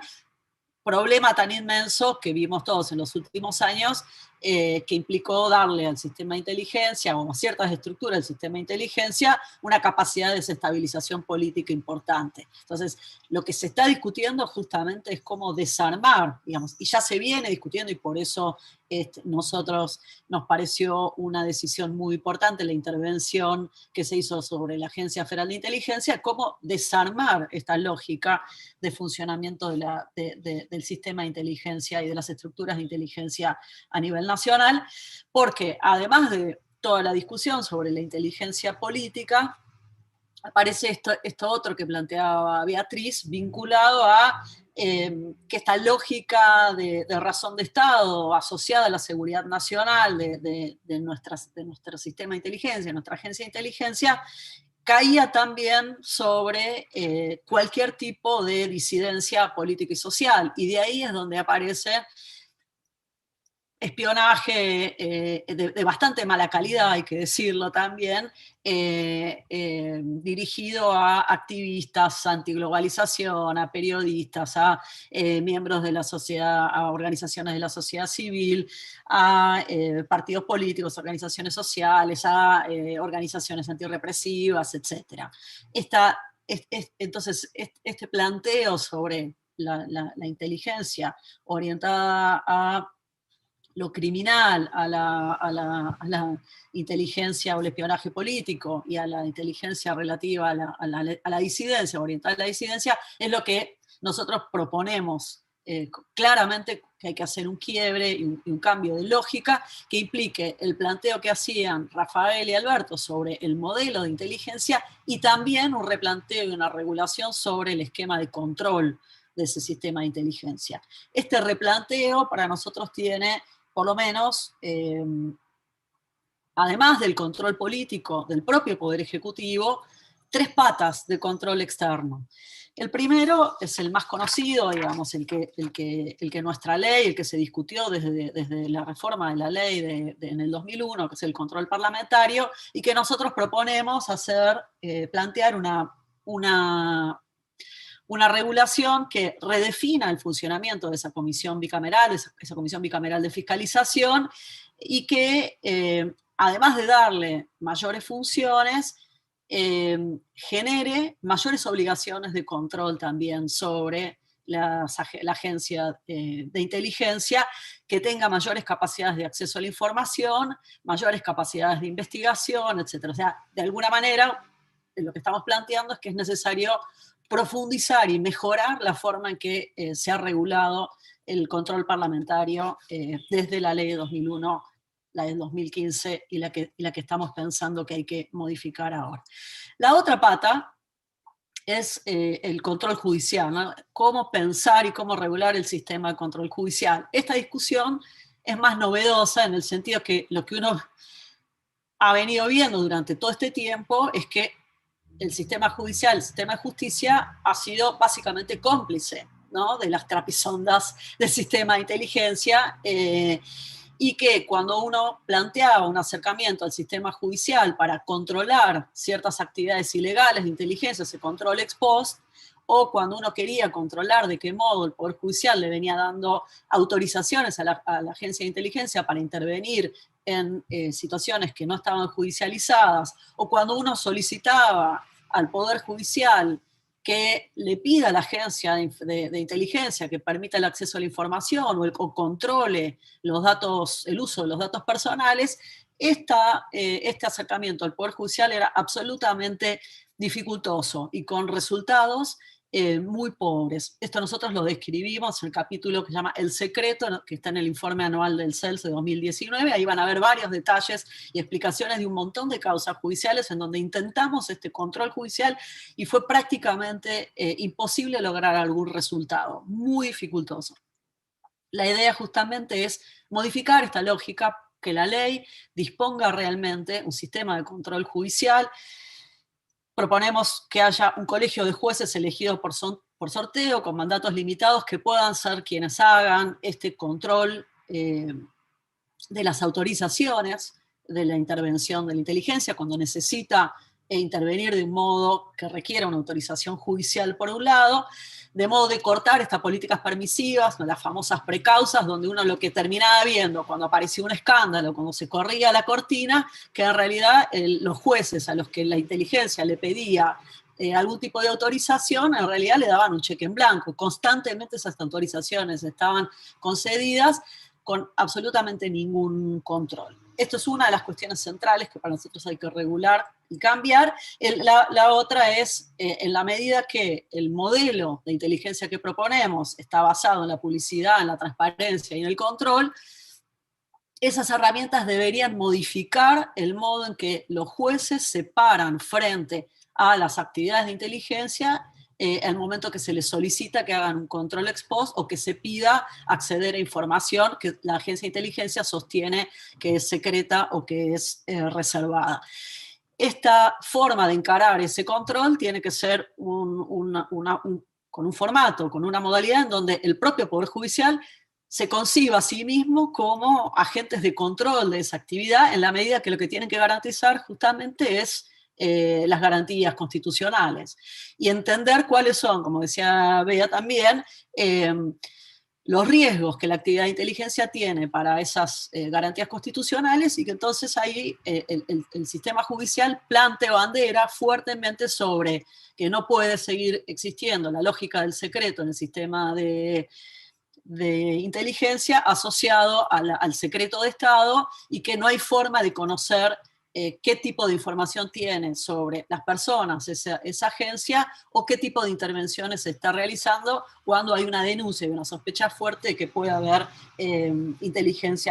problema tan inmenso que vimos todos en los últimos años, que implicó darle al sistema de inteligencia o a ciertas estructuras del sistema de inteligencia una capacidad de desestabilización política importante. Entonces, lo que se está discutiendo justamente es cómo desarmar, digamos, y ya se viene discutiendo y por eso nosotros nos pareció una decisión muy importante la intervención que se hizo sobre la Agencia Federal de Inteligencia, cómo desarmar esta lógica de funcionamiento del sistema de inteligencia y de las estructuras de inteligencia a nivel nacional, porque además de toda la discusión sobre la inteligencia política, aparece esto otro que planteaba Beatriz, vinculado a que esta lógica de razón de Estado asociada a la seguridad nacional de nuestro sistema de inteligencia, nuestra agencia de inteligencia, caía también sobre cualquier tipo de disidencia política y social, y de ahí es donde aparece espionaje de bastante mala calidad, hay que decirlo también, dirigido a activistas antiglobalización, a periodistas, a miembros de la sociedad, a organizaciones de la sociedad civil, a partidos políticos, organizaciones sociales, a organizaciones antirrepresivas, etc. Entonces, este planteo sobre la inteligencia orientada a lo criminal, a la inteligencia o el espionaje político y a la inteligencia relativa a la disidencia, orientada a la disidencia, es lo que nosotros proponemos claramente, que hay que hacer un quiebre y un cambio de lógica que implique el planteo que hacían Rafael y Alberto sobre el modelo de inteligencia y también un replanteo y una regulación sobre el esquema de control de ese sistema de inteligencia. Este replanteo para nosotros tiene, por lo menos, además del control político del propio Poder Ejecutivo, 3 patas de control externo. El primero es el más conocido, digamos, el que nuestra ley, el que se discutió desde la reforma de la ley en el 2001, que es el control parlamentario, y que nosotros proponemos plantear una regulación que redefina el funcionamiento de esa comisión bicameral, esa comisión bicameral de fiscalización, y que además de darle mayores funciones, genere mayores obligaciones de control también sobre la agencia de inteligencia, que tenga mayores capacidades de acceso a la información, mayores capacidades de investigación, etc. O sea, de alguna manera, lo que estamos planteando es que es necesario profundizar y mejorar la forma en que se ha regulado el control parlamentario desde la ley de 2001, la del 2015 y la que estamos pensando que hay que modificar ahora. La otra pata es el control judicial, ¿no? Cómo pensar y cómo regular el sistema de control judicial. Esta discusión es más novedosa en el sentido que lo que uno ha venido viendo durante todo este tiempo es que el sistema judicial, el sistema de justicia, ha sido básicamente cómplice, ¿no?, de las trapisondas del sistema de inteligencia, y que cuando uno planteaba un acercamiento al sistema judicial para controlar ciertas actividades ilegales de inteligencia, ese control ex post, o cuando uno quería controlar de qué modo el Poder Judicial le venía dando autorizaciones a la agencia de inteligencia para intervenir en situaciones que no estaban judicializadas, o cuando uno solicitaba al Poder Judicial que le pida a la agencia de inteligencia que permita el acceso a la información o controle los datos, el uso de los datos personales, este acercamiento al Poder Judicial era absolutamente dificultoso y con resultados muy pobres. Esto nosotros lo describimos en el capítulo que se llama El Secreto, que está en el informe anual del CELS de 2019. Ahí van a ver varios detalles y explicaciones de un montón de causas judiciales en donde intentamos este control judicial y fue prácticamente imposible lograr algún resultado, muy dificultoso. La idea justamente es modificar esta lógica, que la ley disponga realmente un sistema de control judicial. Proponemos que haya un colegio de jueces elegidos por sorteo, con mandatos limitados, que puedan ser quienes hagan este control de las autorizaciones de la intervención de la inteligencia, cuando necesita intervenir de un modo que requiera una autorización judicial por un lado, de modo de cortar estas políticas permisivas, las famosas precausas, donde uno lo que terminaba viendo cuando aparecía un escándalo, cuando se corría la cortina, que en realidad los jueces a los que la inteligencia le pedía algún tipo de autorización, en realidad le daban un cheque en blanco. Constantemente esas autorizaciones estaban concedidas con absolutamente ningún control. Esto es una de las cuestiones centrales que para nosotros hay que regular y cambiar. La otra es, en la medida que el modelo de inteligencia que proponemos está basado en la publicidad, en la transparencia y en el control, esas herramientas deberían modificar el modo en que los jueces se paran frente a las actividades de inteligencia el momento que se les solicita que hagan un control ex post o que se pida acceder a información que la agencia de inteligencia sostiene que es secreta o que es reservada. Esta forma de encarar ese control tiene que ser con un formato, con una modalidad en donde el propio Poder Judicial se conciba a sí mismo como agentes de control de esa actividad, en la medida que lo que tienen que garantizar justamente es las garantías constitucionales y entender cuáles son, como decía Bea también, los riesgos que la actividad de inteligencia tiene para esas garantías constitucionales, y que entonces ahí el sistema judicial plante bandera fuertemente sobre que no puede seguir existiendo la lógica del secreto en el sistema de inteligencia asociado al secreto de Estado, y que no hay forma de conocer qué tipo de información tiene sobre las personas esa agencia, o qué tipo de intervenciones se está realizando cuando hay una denuncia y una sospecha fuerte de que puede haber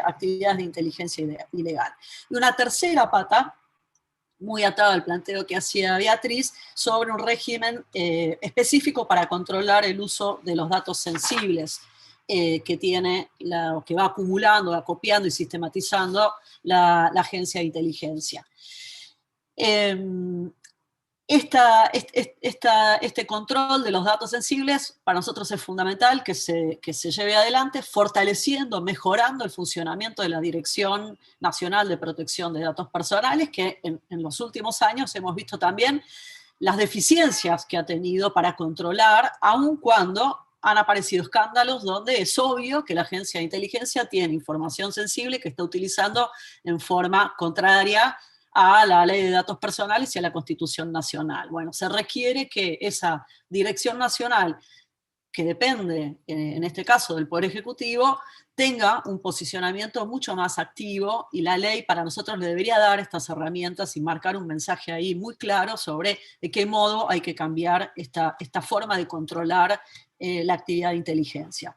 actividades de inteligencia ilegal. Y una tercera pata muy atado al planteo que hacía Beatriz, sobre un régimen específico para controlar el uso de los datos sensibles que tiene, que va acumulando, va copiando y sistematizando la agencia de inteligencia. Este control de los datos sensibles para nosotros es fundamental que se lleve adelante, fortaleciendo, mejorando el funcionamiento de la Dirección Nacional de Protección de Datos Personales, que en los últimos años hemos visto también las deficiencias que ha tenido para controlar, aun cuando han aparecido escándalos donde es obvio que la agencia de inteligencia tiene información sensible que está utilizando en forma contraria a la Ley de Datos Personales y a la Constitución Nacional. Bueno, se requiere que esa Dirección Nacional, que depende, en este caso, del Poder Ejecutivo, tenga un posicionamiento mucho más activo, y la ley para nosotros le debería dar estas herramientas y marcar un mensaje ahí muy claro sobre de qué modo hay que cambiar esta forma de controlar la actividad de inteligencia.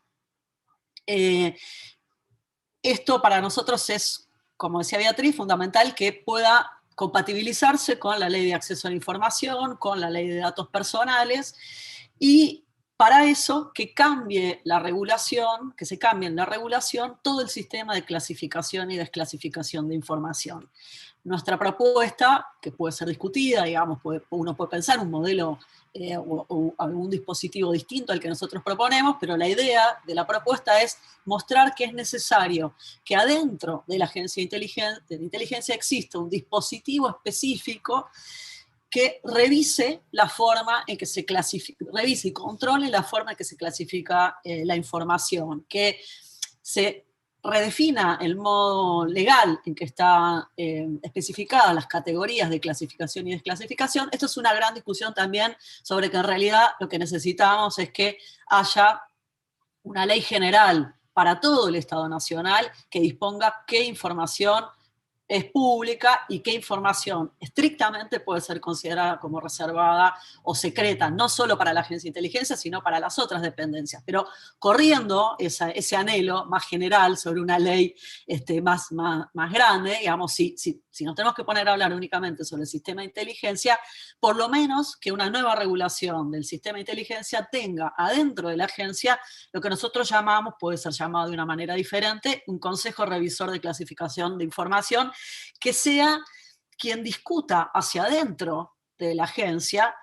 Esto para nosotros es, como decía Beatriz, fundamental que pueda compatibilizarse con la Ley de Acceso a la Información, con la Ley de Datos Personales, y para eso que cambie la regulación, que se cambie en la regulación todo el sistema de clasificación y desclasificación de información. Nuestra propuesta, que puede ser discutida, digamos, uno puede pensar un modelo o algún dispositivo distinto al que nosotros proponemos, pero la idea de la propuesta es mostrar que es necesario que adentro de la agencia de inteligencia exista un dispositivo específico que revise la forma en que se clasifica, revise y controle la forma en que se clasifica la información, que se redefina el modo legal en que está especificadas las categorías de clasificación y desclasificación. Esto es una gran discusión también sobre que en realidad lo que necesitamos es que haya una ley general para todo el Estado Nacional que disponga qué información es pública y qué información estrictamente puede ser considerada como reservada o secreta, no solo para la agencia de inteligencia, sino para las otras dependencias. Pero corriendo ese anhelo más general sobre una ley más grande, digamos, si nos tenemos que poner a hablar únicamente sobre el sistema de inteligencia, por lo menos que una nueva regulación del sistema de inteligencia tenga adentro de la agencia lo que nosotros llamamos, puede ser llamado de una manera diferente, un consejo revisor de clasificación de información, que sea quien discuta hacia adentro de la agencia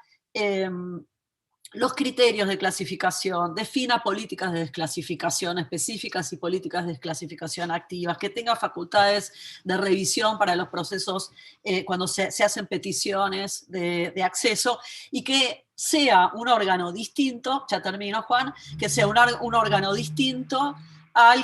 los criterios de clasificación, defina políticas de desclasificación específicas y políticas de desclasificación activas, que tenga facultades de revisión para los procesos cuando se hacen peticiones de acceso, y que sea un órgano distinto, ya termino Juan, que sea un órgano distinto a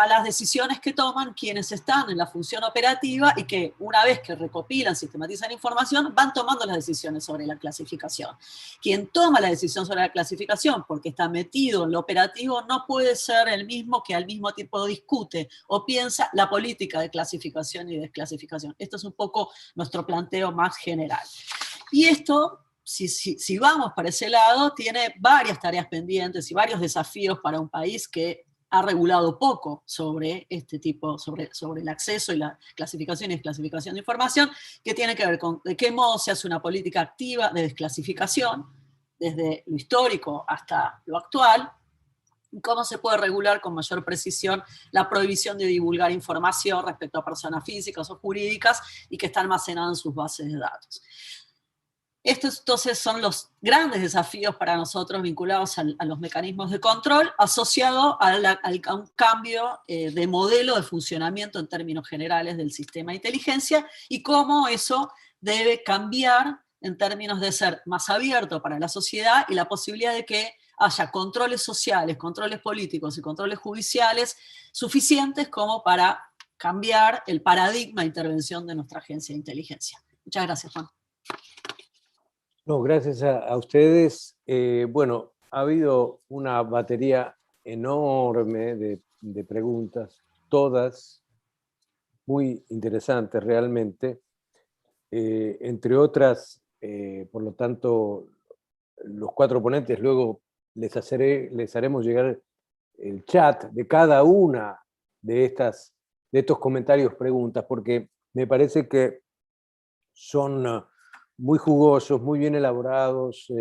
las decisiones que toman quienes están en la función operativa, y que una vez que recopilan, sistematizan información, van tomando las decisiones sobre la clasificación. Quien toma la decisión sobre la clasificación porque está metido en lo operativo no puede ser el mismo que al mismo tiempo discute o piensa la política de clasificación y desclasificación. Esto es un poco nuestro planteo más general. Y esto, si vamos para ese lado, tiene varias tareas pendientes y varios desafíos para un país que ha regulado poco sobre este tipo, sobre el acceso y la clasificación y desclasificación de información, que tiene que ver con de qué modo se hace una política activa de desclasificación, desde lo histórico hasta lo actual, y cómo se puede regular con mayor precisión la prohibición de divulgar información respecto a personas físicas o jurídicas y que está almacenada en sus bases de datos. Estos entonces son los grandes desafíos para nosotros vinculados a los mecanismos de control, asociado a un cambio de modelo de funcionamiento en términos generales del sistema de inteligencia, y cómo eso debe cambiar en términos de ser más abierto para la sociedad y la posibilidad de que haya controles sociales, controles políticos y controles judiciales suficientes como para cambiar el paradigma de intervención de nuestra agencia de inteligencia. Muchas gracias, Juan. No, gracias a ustedes. Bueno, ha habido una batería enorme de preguntas, todas muy interesantes realmente. Entre otras, por lo tanto, los cuatro ponentes luego les haremos llegar el chat de cada una de estos comentarios, preguntas, porque me parece que son muy jugosos, muy bien elaborados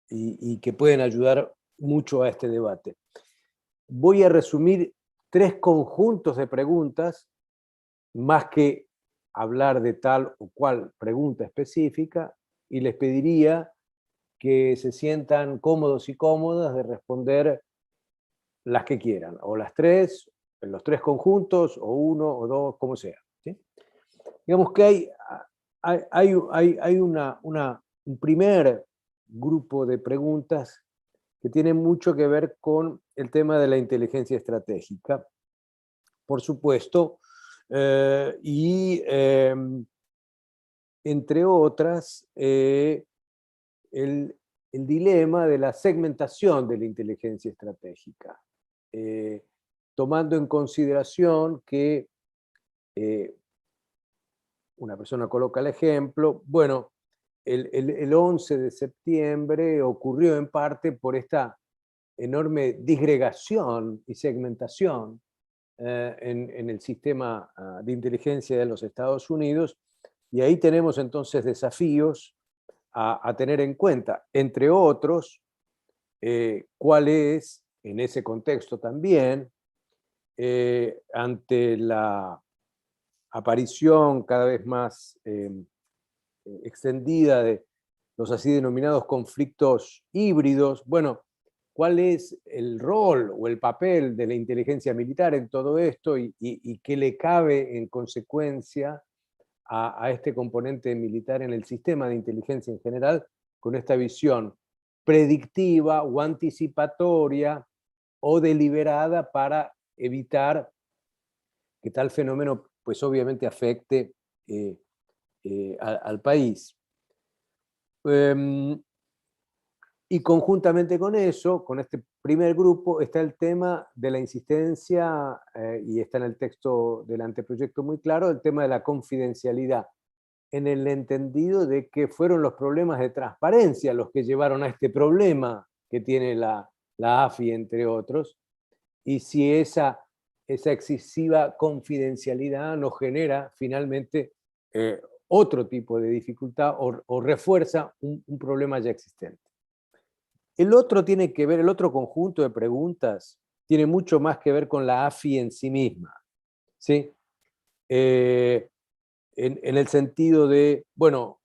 y que pueden ayudar mucho a este debate. Voy a resumir 3 conjuntos de preguntas, más que hablar de tal o cual pregunta específica, y les pediría que se sientan cómodos y cómodas de responder las que quieran, o las 3, en los 3 conjuntos, o 1 o 2, como sea, ¿sí? Digamos que hay un primer grupo de preguntas que tienen mucho que ver con el tema de la inteligencia estratégica, por supuesto, y entre otras, el dilema de la segmentación de la inteligencia estratégica, tomando en consideración que una persona coloca el ejemplo, bueno, el 11 de septiembre ocurrió en parte por esta enorme disgregación y segmentación en el sistema de inteligencia de los Estados Unidos, y ahí tenemos entonces desafíos a tener en cuenta, entre otros, cuál es, en ese contexto también, ante la aparición cada vez más extendida de los así denominados conflictos híbridos, bueno, cuál es el rol o el papel de la inteligencia militar en todo esto y qué le cabe en consecuencia a este componente militar en el sistema de inteligencia en general, con esta visión predictiva o anticipatoria o deliberada para evitar que tal fenómeno pues obviamente afecte al país. Y conjuntamente con eso, con este primer grupo, está el tema de la insistencia, y está en el texto del anteproyecto muy claro, el tema de la confidencialidad, en el entendido de que fueron los problemas de transparencia los que llevaron a este problema que tiene la AFI, entre otros, y si esa excesiva confidencialidad nos genera finalmente otro tipo de dificultad o refuerza un problema ya existente. El otro conjunto de preguntas tiene mucho más que ver con la AFI en sí misma, ¿sí? En el sentido de, bueno,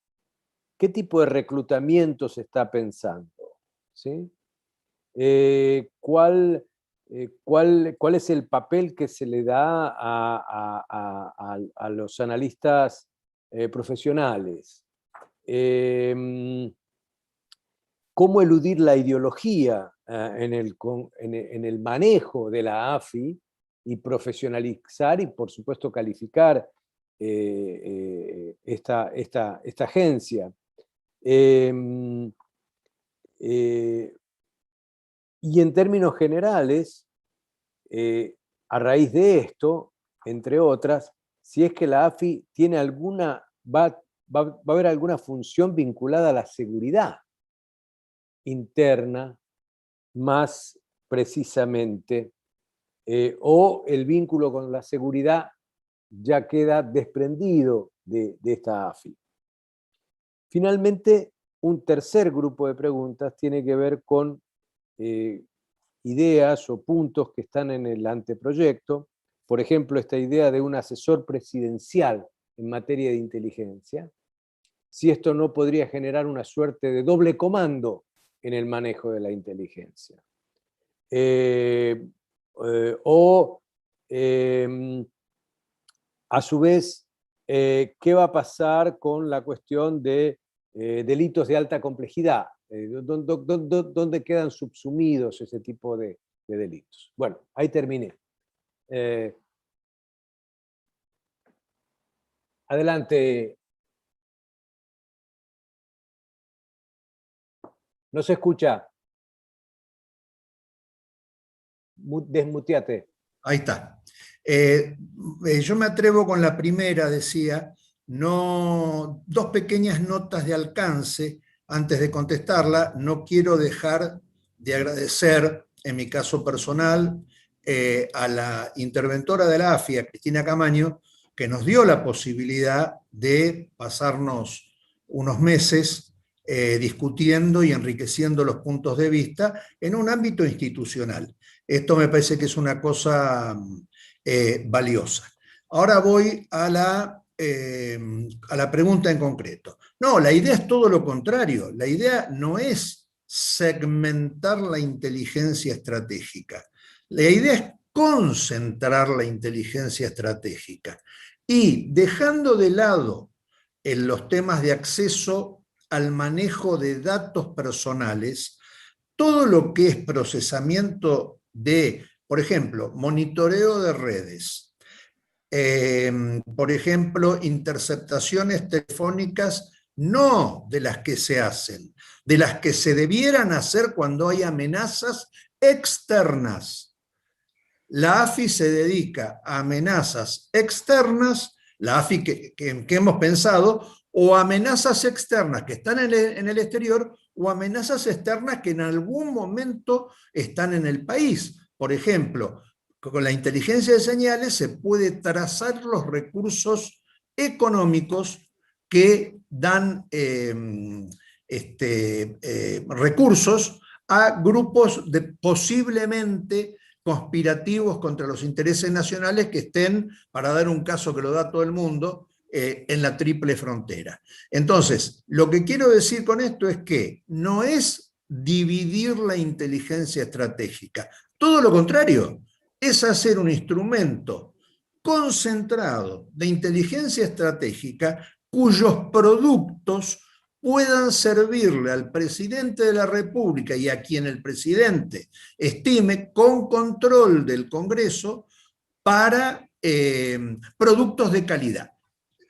¿qué tipo de reclutamiento se está pensando? ¿Sí? ¿Cuál es el papel que se le da a los analistas profesionales? ¿Cómo eludir la ideología en el manejo de la AFI y profesionalizar y, por supuesto, calificar esta agencia? Y en términos generales, a raíz de esto, entre otras, si es que la AFI tiene va a haber alguna función vinculada a la seguridad interna, más precisamente, o el vínculo con la seguridad ya queda desprendido de esta AFI. Finalmente, un tercer grupo de preguntas tiene que ver con ideas o puntos que están en el anteproyecto, por ejemplo, esta idea de un asesor presidencial en materia de inteligencia, si esto no podría generar una suerte de doble comando en el manejo de la inteligencia. A su vez, ¿qué va a pasar con la cuestión de delitos de alta complejidad? ¿Dónde quedan subsumidos ese tipo de delitos? Bueno, ahí terminé. Adelante. No se escucha. Desmuteate. Ahí está. Yo me atrevo con la primera, decía, dos pequeñas notas de alcance antes de contestarla. No quiero dejar de agradecer, en mi caso personal, a la interventora de la AFI, a Cristina Camaño, que nos dio la posibilidad de pasarnos unos meses discutiendo y enriqueciendo los puntos de vista en un ámbito institucional. Esto me parece que es una cosa valiosa. Ahora voy a la pregunta en concreto. No, la idea es todo lo contrario. La idea no es segmentar la inteligencia estratégica. La idea es concentrar la inteligencia estratégica y dejando de lado en los temas de acceso al manejo de datos personales, todo lo que es procesamiento de, por ejemplo, monitoreo de redes, por ejemplo, interceptaciones telefónicas, no de las que se hacen, de las que se debieran hacer cuando hay amenazas externas. La AFI se dedica a amenazas externas, la AFI que hemos pensado, o amenazas externas que están en el exterior, o amenazas externas que en algún momento están en el país. Por ejemplo, con la inteligencia de señales se puede trazar los recursos económicos que dan recursos a grupos posiblemente conspirativos contra los intereses nacionales que estén, para dar un caso que lo da todo el mundo, en la triple frontera. Entonces, lo que quiero decir con esto es que no es dividir la inteligencia estratégica, todo lo contrario, es hacer un instrumento concentrado de inteligencia estratégica cuyos productos puedan servirle al presidente de la República y a quien el presidente estime, con control del Congreso, para productos de calidad.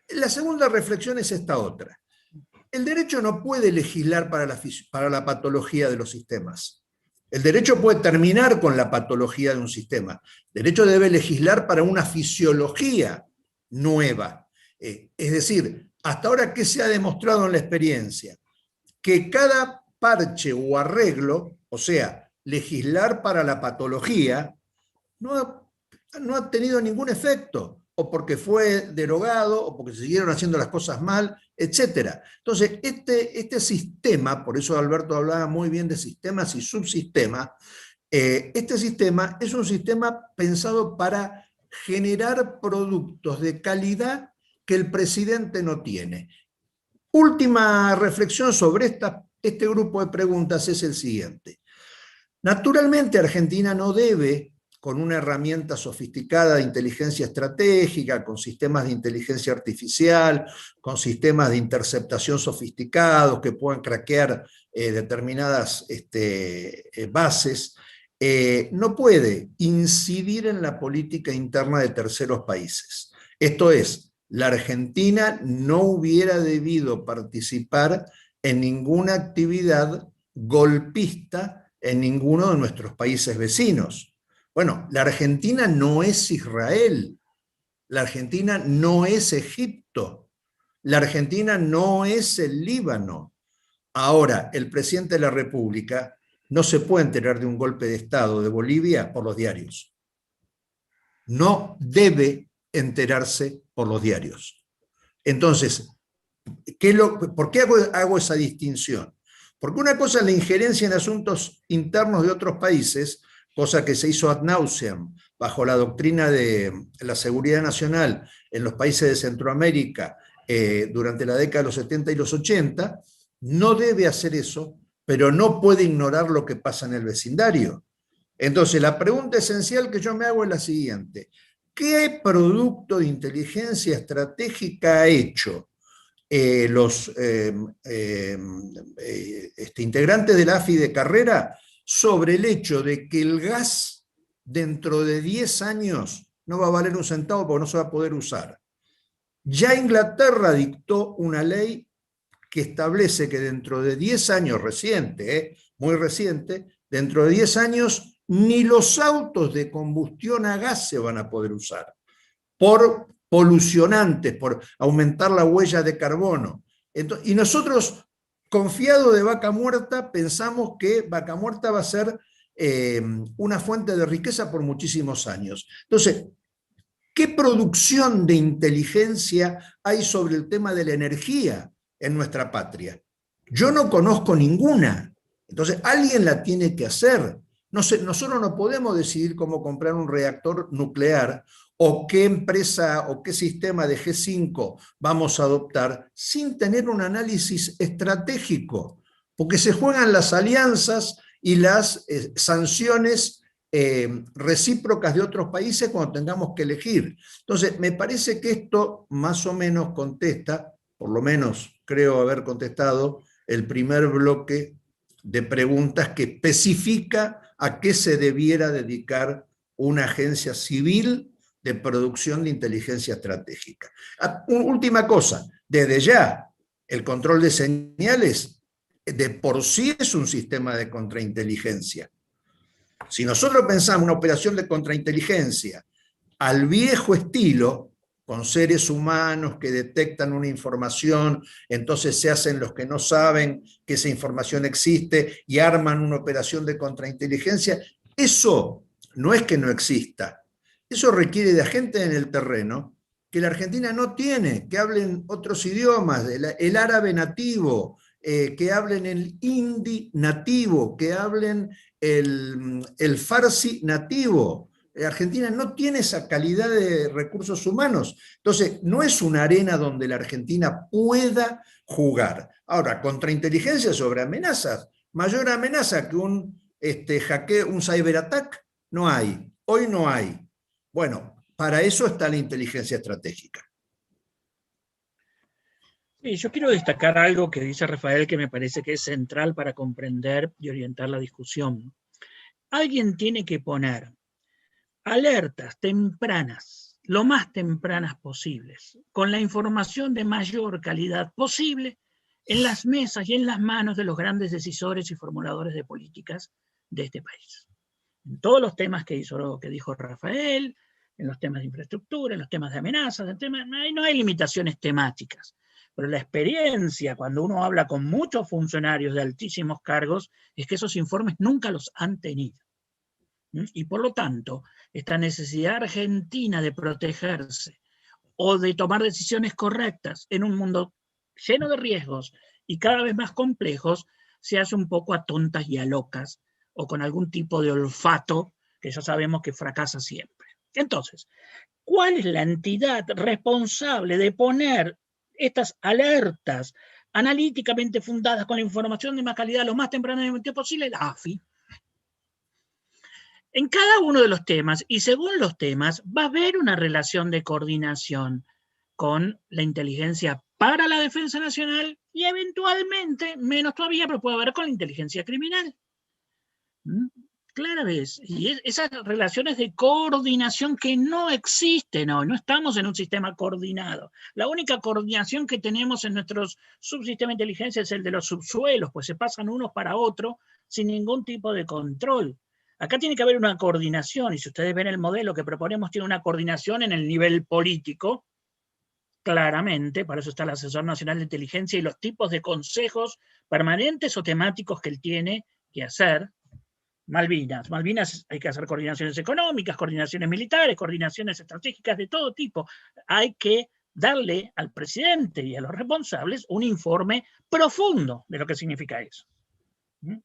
La segunda reflexión es esta otra. El derecho no puede legislar para la patología de los sistemas. El derecho puede terminar con la patología de un sistema. El derecho debe legislar para una fisiología nueva. Es decir, hasta ahora, ¿qué se ha demostrado en la experiencia? Que cada parche o arreglo, o sea, legislar para la patología, no ha tenido ningún efecto, o porque fue derogado, o porque se siguieron haciendo las cosas mal, etc. Entonces, este sistema, por eso Alberto hablaba muy bien de sistemas y subsistemas, este sistema es un sistema pensado para generar productos de calidad que el presidente no tiene. Última reflexión sobre este grupo de preguntas es el siguiente. Naturalmente, Argentina no debe, con una herramienta sofisticada de inteligencia estratégica, con sistemas de inteligencia artificial, con sistemas de interceptación sofisticados que puedan craquear determinadas bases, no puede incidir en la política interna de terceros países. Esto es, la Argentina no hubiera debido participar en ninguna actividad golpista en ninguno de nuestros países vecinos. Bueno, la Argentina no es Israel, la Argentina no es Egipto, la Argentina no es el Líbano. Ahora, el presidente de la República no se puede enterar de un golpe de Estado de Bolivia por los diarios. No debe enterarse por los diarios. Entonces, ¿por qué hago esa distinción? Porque una cosa es la injerencia en asuntos internos de otros países, cosa que se hizo ad nauseam bajo la doctrina de la seguridad nacional en los países de Centroamérica durante la década de los 70 y los 80, no debe hacer eso, pero no puede ignorar lo que pasa en el vecindario. Entonces, la pregunta esencial que yo me hago es la siguiente. ¿Qué producto de inteligencia estratégica ha hecho los integrantes de la AFI de carrera sobre el hecho de que el gas dentro de 10 años no va a valer un centavo porque no se va a poder usar? Ya Inglaterra dictó una ley que establece que dentro de 10 años, reciente, muy reciente, dentro de 10 años ni los autos de combustión a gas se van a poder usar por polucionantes, por aumentar la huella de carbono. Entonces, y nosotros, confiados de Vaca Muerta, pensamos que Vaca Muerta va a ser una fuente de riqueza por muchísimos años. Entonces, ¿Qué producción de inteligencia hay sobre el tema de la energía en nuestra patria? Yo no conozco ninguna. Entonces, alguien la tiene que hacer. No sé, nosotros no podemos decidir cómo comprar un reactor nuclear o qué empresa o qué sistema de G5 vamos a adoptar sin tener un análisis estratégico, porque se juegan las alianzas y las sanciones recíprocas de otros países cuando tengamos que elegir. Entonces, me parece que esto más o menos contesta, por lo menos creo haber contestado, el primer bloque de preguntas que especifica a qué se debiera dedicar una agencia civil de producción de inteligencia estratégica. Última cosa, desde ya, el control de señales de por sí es un sistema de contrainteligencia. Si nosotros pensamos una operación de contrainteligencia al viejo estilo, con seres humanos que detectan una información, entonces se hacen los que no saben que esa información existe y arman una operación de contrainteligencia, eso no es que no exista, eso requiere de agentes en el terreno que la Argentina no tiene, que hablen otros idiomas, el árabe nativo, que hablen el hindi nativo, que hablen el farsi nativo. Argentina no tiene esa calidad de recursos humanos. Entonces, no es una arena donde la Argentina pueda jugar. Ahora, contrainteligencia sobre amenazas, mayor amenaza que un hackeo, un cyberattack, no hay. Hoy no hay. Bueno, para eso está la inteligencia estratégica. Sí, yo quiero destacar algo que dice Rafael que me parece que es central para comprender y orientar la discusión. Alguien tiene que poner alertas tempranas, lo más tempranas posibles, con la información de mayor calidad posible en las mesas y en las manos de los grandes decisores y formuladores de políticas de este país. En todos los temas que dijo Rafael, en los temas de infraestructura, en los temas de amenazas, no hay limitaciones temáticas. Pero la experiencia, cuando uno habla con muchos funcionarios de altísimos cargos, es que esos informes nunca los han tenido. Y por lo tanto, esta necesidad argentina de protegerse o de tomar decisiones correctas en un mundo lleno de riesgos y cada vez más complejos, se hace un poco a tontas y a locas, o con algún tipo de olfato que ya sabemos que fracasa siempre. Entonces, ¿cuál es la entidad responsable de poner estas alertas analíticamente fundadas con la información de más calidad lo más tempranamente posible? La AFI. En cada uno de los temas, y según los temas, va a haber una relación de coordinación con la inteligencia para la defensa nacional y eventualmente, menos todavía, pero puede haber con la inteligencia criminal. Clara vez, y esas relaciones de coordinación que no existen hoy, no estamos en un sistema coordinado. La única coordinación que tenemos en nuestros subsistemas de inteligencia es el de los subsuelos, pues se pasan unos para otros sin ningún tipo de control. Acá tiene que haber una coordinación, y si ustedes ven el modelo que proponemos, tiene una coordinación en el nivel político, claramente, para eso está el Asesor Nacional de Inteligencia y los tipos de consejos permanentes o temáticos que él tiene que hacer. Malvinas hay que hacer coordinaciones económicas, coordinaciones militares, coordinaciones estratégicas de todo tipo. Hay que darle al presidente y a los responsables un informe profundo de lo que significa eso.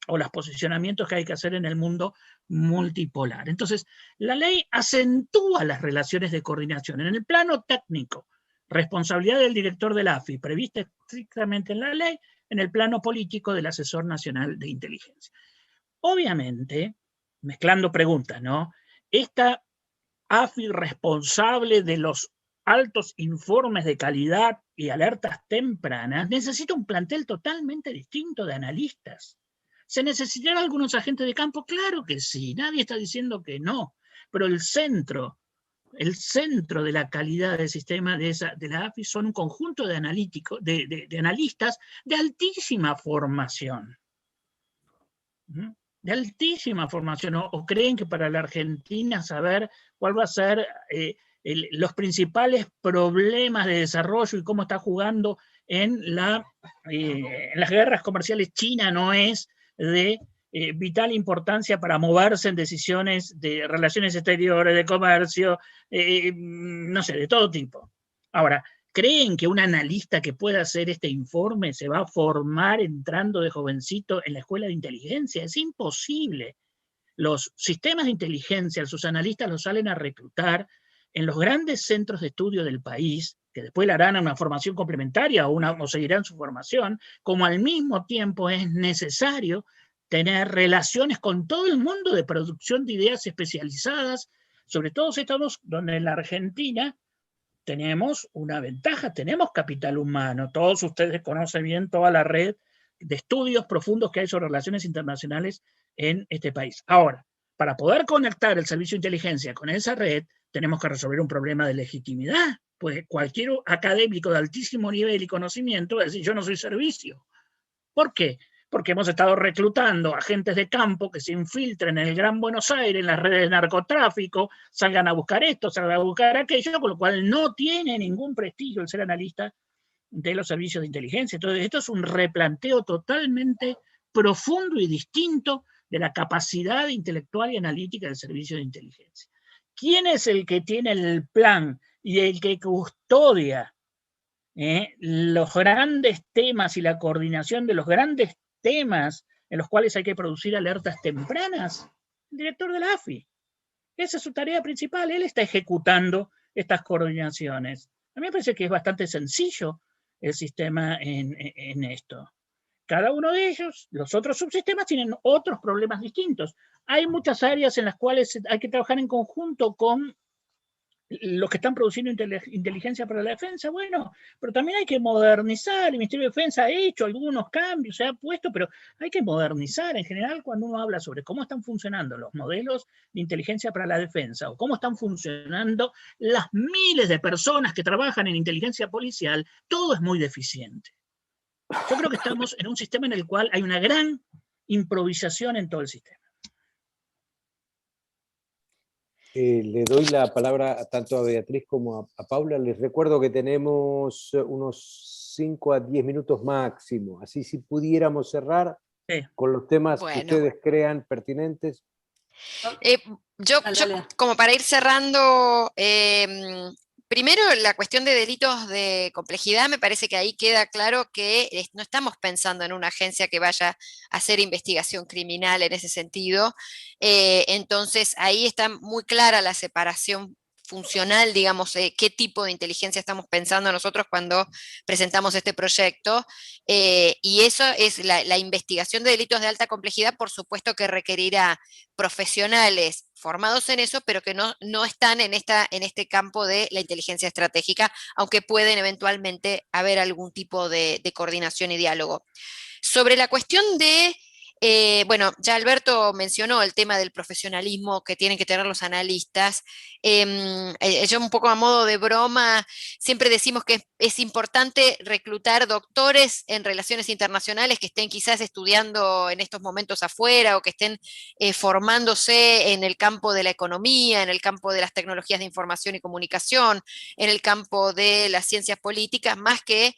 O los posicionamientos que hay que hacer en el mundo multipolar. Entonces, la ley acentúa las relaciones de coordinación en el plano técnico, responsabilidad del director de la AFI, prevista estrictamente en la ley, en el plano político del Asesor Nacional de Inteligencia. Obviamente, mezclando preguntas, ¿no? Esta AFI responsable de los altos informes de calidad y alertas tempranas necesita un plantel totalmente distinto de analistas. ¿Se necesitarán algunos agentes de campo? Claro que sí, nadie está diciendo que no, pero el centro de la calidad del sistema de la AFI son un conjunto de analistas de altísima formación. De altísima formación, o creen que para la Argentina saber cuál va a ser los principales problemas de desarrollo y cómo está jugando en las guerras comerciales China no es de vital importancia para moverse en decisiones de relaciones exteriores, de comercio, no sé, de todo tipo. Ahora, ¿creen que un analista que pueda hacer este informe se va a formar entrando de jovencito en la escuela de inteligencia? Es imposible. Los sistemas de inteligencia, sus analistas los salen a reclutar en los grandes centros de estudio del país, que después le harán una formación complementaria o seguirán su formación, como al mismo tiempo es necesario tener relaciones con todo el mundo de producción de ideas especializadas, sobre todo si estamos donde en la Argentina tenemos una ventaja, tenemos capital humano. Todos ustedes conocen bien toda la red de estudios profundos que hay sobre relaciones internacionales en este país. Ahora, para poder conectar el servicio de inteligencia con esa red, tenemos que resolver un problema de legitimidad, pues cualquier académico de altísimo nivel y conocimiento va a decir, yo no soy servicio. ¿Por qué? Porque hemos estado reclutando agentes de campo que se infiltren en el Gran Buenos Aires, en las redes de narcotráfico, salgan a buscar esto, salgan a buscar aquello, con lo cual no tiene ningún prestigio el ser analista de los servicios de inteligencia. Entonces, esto es un replanteo totalmente profundo y distinto de la capacidad intelectual y analítica del servicio de inteligencia. ¿Quién es el que tiene el plan y el que custodia los grandes temas y la coordinación de los grandes temas en los cuales hay que producir alertas tempranas? El director de la AFI. Esa es su tarea principal. Él está ejecutando estas coordinaciones. A mí me parece que es bastante sencillo el sistema en esto. Cada uno de ellos, los otros subsistemas, tienen otros problemas distintos. Hay muchas áreas en las cuales hay que trabajar en conjunto con los que están produciendo inteligencia para la defensa, bueno, pero también hay que modernizar. El Ministerio de Defensa ha hecho algunos cambios, se ha puesto, pero hay que modernizar. En general, cuando uno habla sobre cómo están funcionando los modelos de inteligencia para la defensa o cómo están funcionando las miles de personas que trabajan en inteligencia policial, todo es muy deficiente. Yo creo que estamos en un sistema en el cual hay una gran improvisación en todo el sistema. Le doy la palabra tanto a Beatriz como a Paula. Les recuerdo que tenemos unos 5 a 10 minutos máximo, así si pudiéramos cerrar con los temas que ustedes crean pertinentes. Yo, como para ir cerrando, primero la cuestión de delitos de complejidad, me parece que ahí queda claro que no estamos pensando en una agencia que vaya a hacer investigación criminal en ese sentido. Entonces ahí está muy clara la separación funcional, digamos, qué tipo de inteligencia estamos pensando nosotros cuando presentamos este proyecto. Y eso es la investigación de delitos de alta complejidad, por supuesto que requerirá profesionales formados en eso, pero que no están en este campo de la inteligencia estratégica, aunque pueden eventualmente haber algún tipo de coordinación y diálogo. Sobre la cuestión de bueno, ya Alberto mencionó el tema del profesionalismo que tienen que tener los analistas. Yo un poco a modo de broma, siempre decimos que es importante reclutar doctores en relaciones internacionales que estén quizás estudiando en estos momentos afuera o que estén formándose en el campo de la economía, en el campo de las tecnologías de información y comunicación, en el campo de las ciencias políticas, más que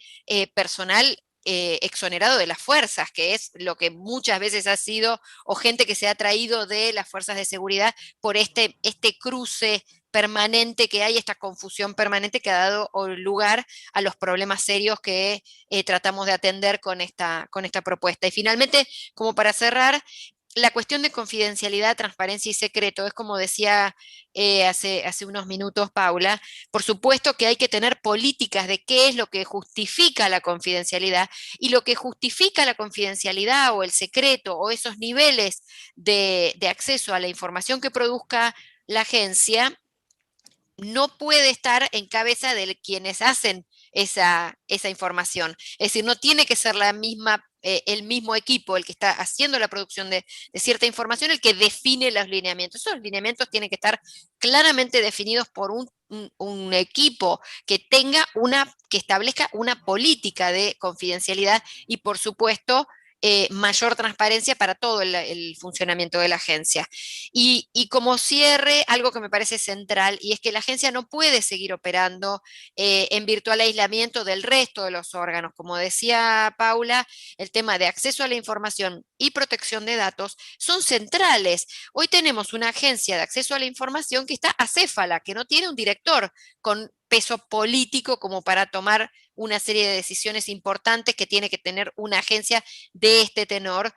personal exonerado de las fuerzas, que es lo que muchas veces ha sido, o gente que se ha traído de las fuerzas de seguridad por este cruce permanente que hay, esta confusión permanente que ha dado lugar a los problemas serios que tratamos de atender con esta propuesta. Y finalmente, como para cerrar, la cuestión de confidencialidad, transparencia y secreto, es como decía hace unos minutos Paula, por supuesto que hay que tener políticas de qué es lo que justifica la confidencialidad, y lo que justifica la confidencialidad o el secreto o esos niveles de acceso a la información que produzca la agencia no puede estar en cabeza de quienes hacen esa información. Es decir, no tiene que ser el mismo equipo el que está haciendo la producción de cierta información el que define los lineamientos. Esos lineamientos tienen que estar claramente definidos por un equipo que establezca una política de confidencialidad y, por supuesto, mayor transparencia para todo el funcionamiento de la agencia. Y como cierre, algo que me parece central, y es que la agencia no puede seguir operando en virtual aislamiento del resto de los órganos. Como decía Paula, el tema de acceso a la información y protección de datos son centrales. Hoy tenemos una agencia de acceso a la información que está acéfala, que no tiene un director con peso político como para tomar una serie de decisiones importantes que tiene que tener una agencia de este tenor.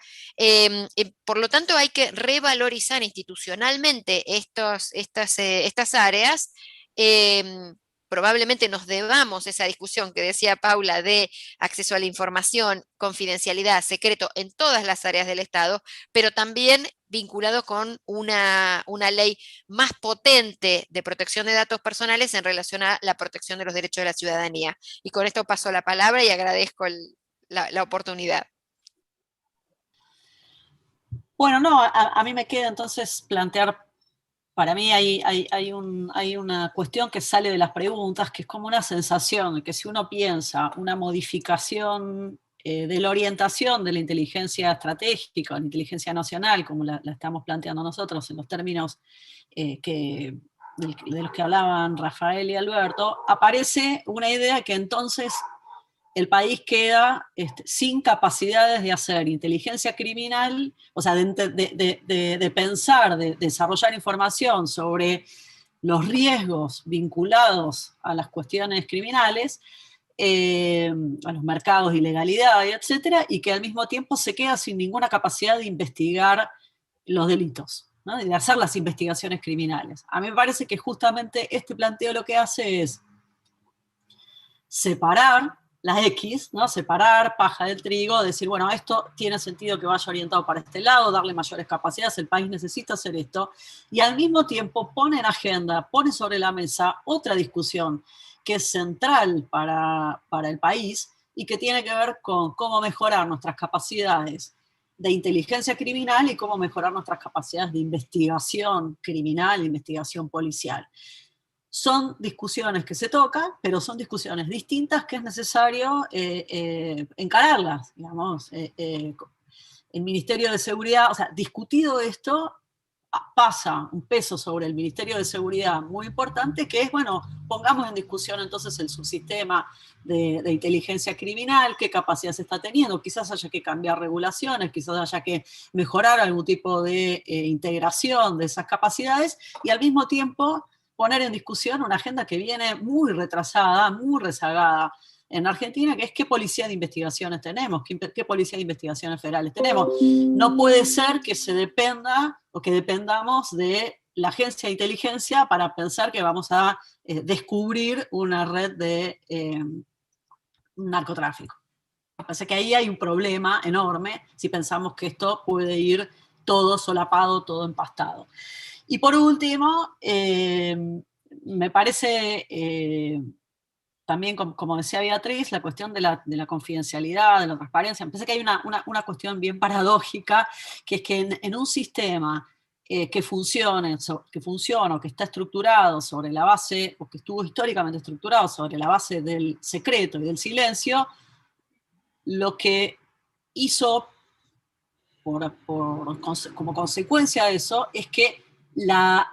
Por lo tanto, hay que revalorizar institucionalmente estas áreas. Probablemente nos debamos esa discusión que decía Paula de acceso a la información, confidencialidad, secreto en todas las áreas del Estado, pero también vinculado con una ley más potente de protección de datos personales en relación a la protección de los derechos de la ciudadanía. Y con esto paso la palabra y agradezco la oportunidad. Bueno, no, a mí me queda entonces plantear, para mí hay una cuestión que sale de las preguntas, que es como una sensación de que si uno piensa una modificación de la orientación de la inteligencia estratégica, la inteligencia nacional, como la estamos planteando nosotros en los términos de los que hablaban Rafael y Alberto, aparece una idea que entonces el país queda sin capacidades de hacer inteligencia criminal, o sea, de pensar, de desarrollar información sobre los riesgos vinculados a las cuestiones criminales, a los mercados, ilegalidad, etcétera, y que al mismo tiempo se queda sin ninguna capacidad de investigar los delitos, ¿no? De hacer las investigaciones criminales. A mí me parece que justamente este planteo lo que hace es separar la X, ¿no? Separar paja del trigo, decir, bueno, esto tiene sentido que vaya orientado para este lado, darle mayores capacidades, el país necesita hacer esto, y al mismo tiempo pone en agenda, pone sobre la mesa otra discusión que es central para el país y que tiene que ver con cómo mejorar nuestras capacidades de inteligencia criminal y cómo mejorar nuestras capacidades de investigación criminal, investigación policial. Son discusiones que se tocan, pero son discusiones distintas que es necesario encararlas, digamos. El Ministerio de Seguridad, o sea, discutido esto, pasa un peso sobre el Ministerio de Seguridad muy importante, que es, bueno, pongamos en discusión entonces el subsistema de inteligencia criminal, qué capacidad se está teniendo, quizás haya que cambiar regulaciones, quizás haya que mejorar algún tipo de integración de esas capacidades, y al mismo tiempo poner en discusión una agenda que viene muy retrasada, muy rezagada en Argentina, que es qué policía de investigaciones tenemos, qué policía de investigaciones federales tenemos. No puede ser que se dependa o que dependamos de la agencia de inteligencia para pensar que vamos a descubrir una red de narcotráfico. Me parece que ahí hay un problema enorme si pensamos que esto puede ir todo solapado, todo empastado. Y por último, me parece también, como decía Beatriz, la cuestión de la confidencialidad, de la transparencia. Me parece que hay una cuestión bien paradójica, que es que en un sistema que funciona, o que está estructurado sobre la base, o que estuvo históricamente estructurado sobre la base del secreto y del silencio, lo que hizo como consecuencia de eso es que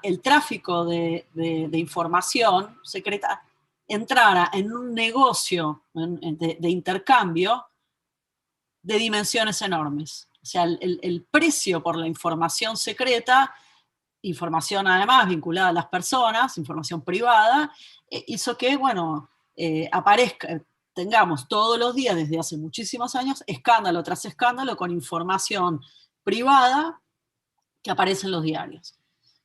el tráfico de información secreta entrara en un negocio de intercambio de dimensiones enormes. O sea, el precio por la información secreta, información además vinculada a las personas, información privada, hizo que, bueno, tengamos todos los días desde hace muchísimos años escándalo tras escándalo con información privada que aparece en los diarios.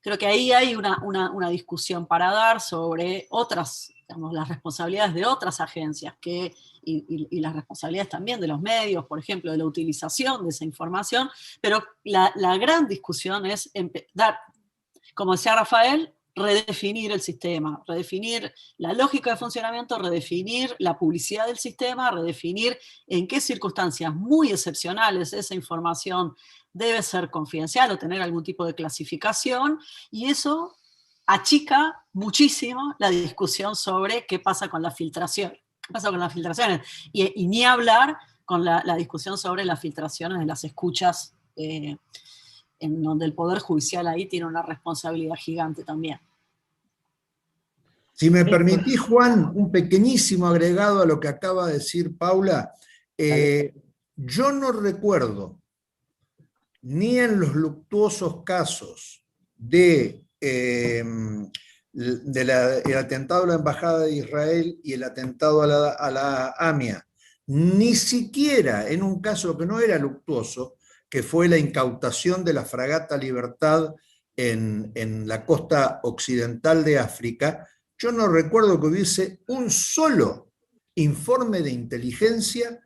Creo que ahí hay una discusión para dar sobre otras, digamos, las responsabilidades de otras agencias y las responsabilidades también de los medios, por ejemplo, de la utilización de esa información, pero la gran discusión es dar, como decía Rafael, redefinir el sistema, redefinir la lógica de funcionamiento, redefinir la publicidad del sistema, redefinir en qué circunstancias muy excepcionales esa información debe ser confidencial o tener algún tipo de clasificación, y eso achica muchísimo la discusión sobre qué pasa con la filtración. ¿Qué pasa con las filtraciones? Y ni hablar la discusión sobre las filtraciones de las escuchas, en donde el Poder Judicial ahí tiene una responsabilidad gigante también. Si me permitís, Juan, un pequeñísimo agregado a lo que acaba de decir Paula. Yo no recuerdo, ni en los luctuosos casos del atentado a la Embajada de Israel y el atentado a la AMIA, ni siquiera en un caso que no era luctuoso, que fue la incautación de la fragata Libertad en la costa occidental de África, yo no recuerdo que hubiese un solo informe de inteligencia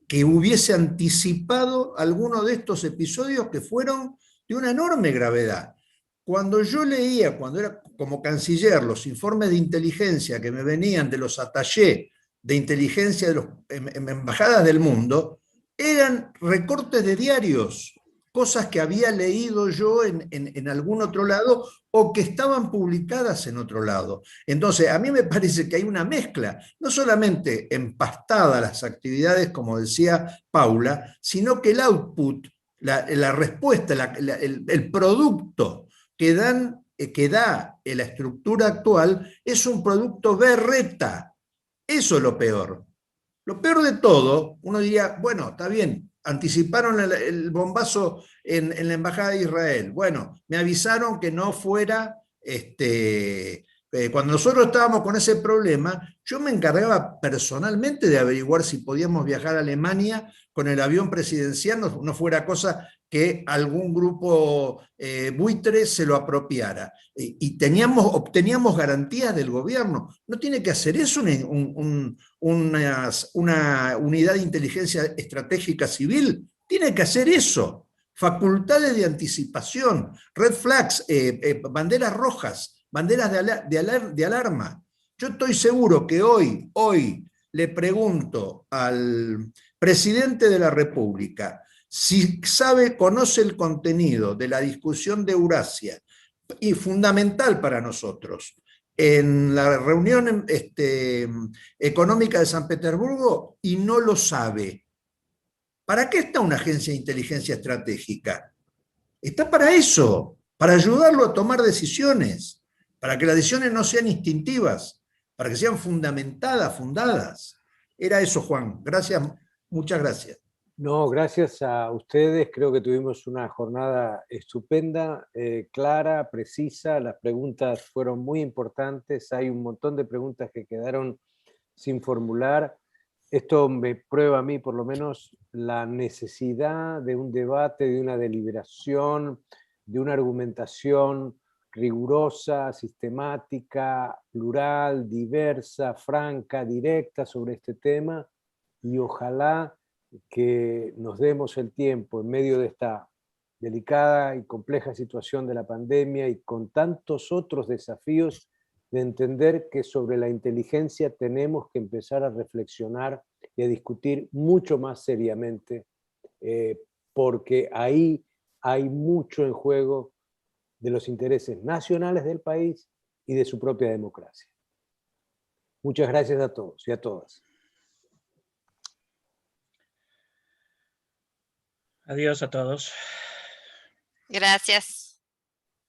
que hubiese anticipado alguno de estos episodios que fueron de una enorme gravedad. Cuando yo leía, cuando era como canciller, los informes de inteligencia que me venían de los attachés de inteligencia de las embajadas del mundo, eran recortes de diarios, cosas que había leído yo en algún otro lado o que estaban publicadas en otro lado. Entonces, a mí me parece que hay una mezcla, no solamente empastada las actividades, como decía Paula, sino que el output, la respuesta, el producto que da la estructura actual es un producto berreta. Eso es lo peor. Lo peor de todo, uno diría, bueno, está bien, anticiparon el bombazo en la Embajada de Israel. Bueno, me avisaron que no fuera, cuando nosotros estábamos con ese problema, yo me encargaba personalmente de averiguar si podíamos viajar a Alemania con el avión presidencial, no fuera cosa que algún grupo buitre se lo apropiara. Y obteníamos garantías del gobierno. ¿No tiene que hacer eso una unidad de inteligencia estratégica civil? Tiene que hacer eso. Facultades de anticipación, red flags, banderas rojas, banderas de alarma. Yo estoy seguro que hoy le pregunto al presidente de la República si conoce el contenido de la discusión de Eurasia, y fundamental para nosotros, en la reunión económica de San Petersburgo, y no lo sabe. ¿Para qué está una agencia de inteligencia estratégica? Está para eso, para ayudarlo a tomar decisiones, para que las decisiones no sean instintivas, para que sean fundamentadas, fundadas. Era eso, Juan. Gracias, muchas gracias. No, gracias a ustedes. Creo que tuvimos una jornada estupenda, clara, precisa. Las preguntas fueron muy importantes. Hay un montón de preguntas que quedaron sin formular. Esto me prueba a mí, por lo menos, la necesidad de un debate, de una deliberación, de una argumentación rigurosa, sistemática, plural, diversa, franca, directa sobre este tema, y ojalá que nos demos el tiempo en medio de esta delicada y compleja situación de la pandemia y con tantos otros desafíos, de entender que sobre la inteligencia tenemos que empezar a reflexionar y a discutir mucho más seriamente, porque ahí hay mucho en juego de los intereses nacionales del país y de su propia democracia. Muchas gracias a todos y a todas. Adiós a todos. Gracias.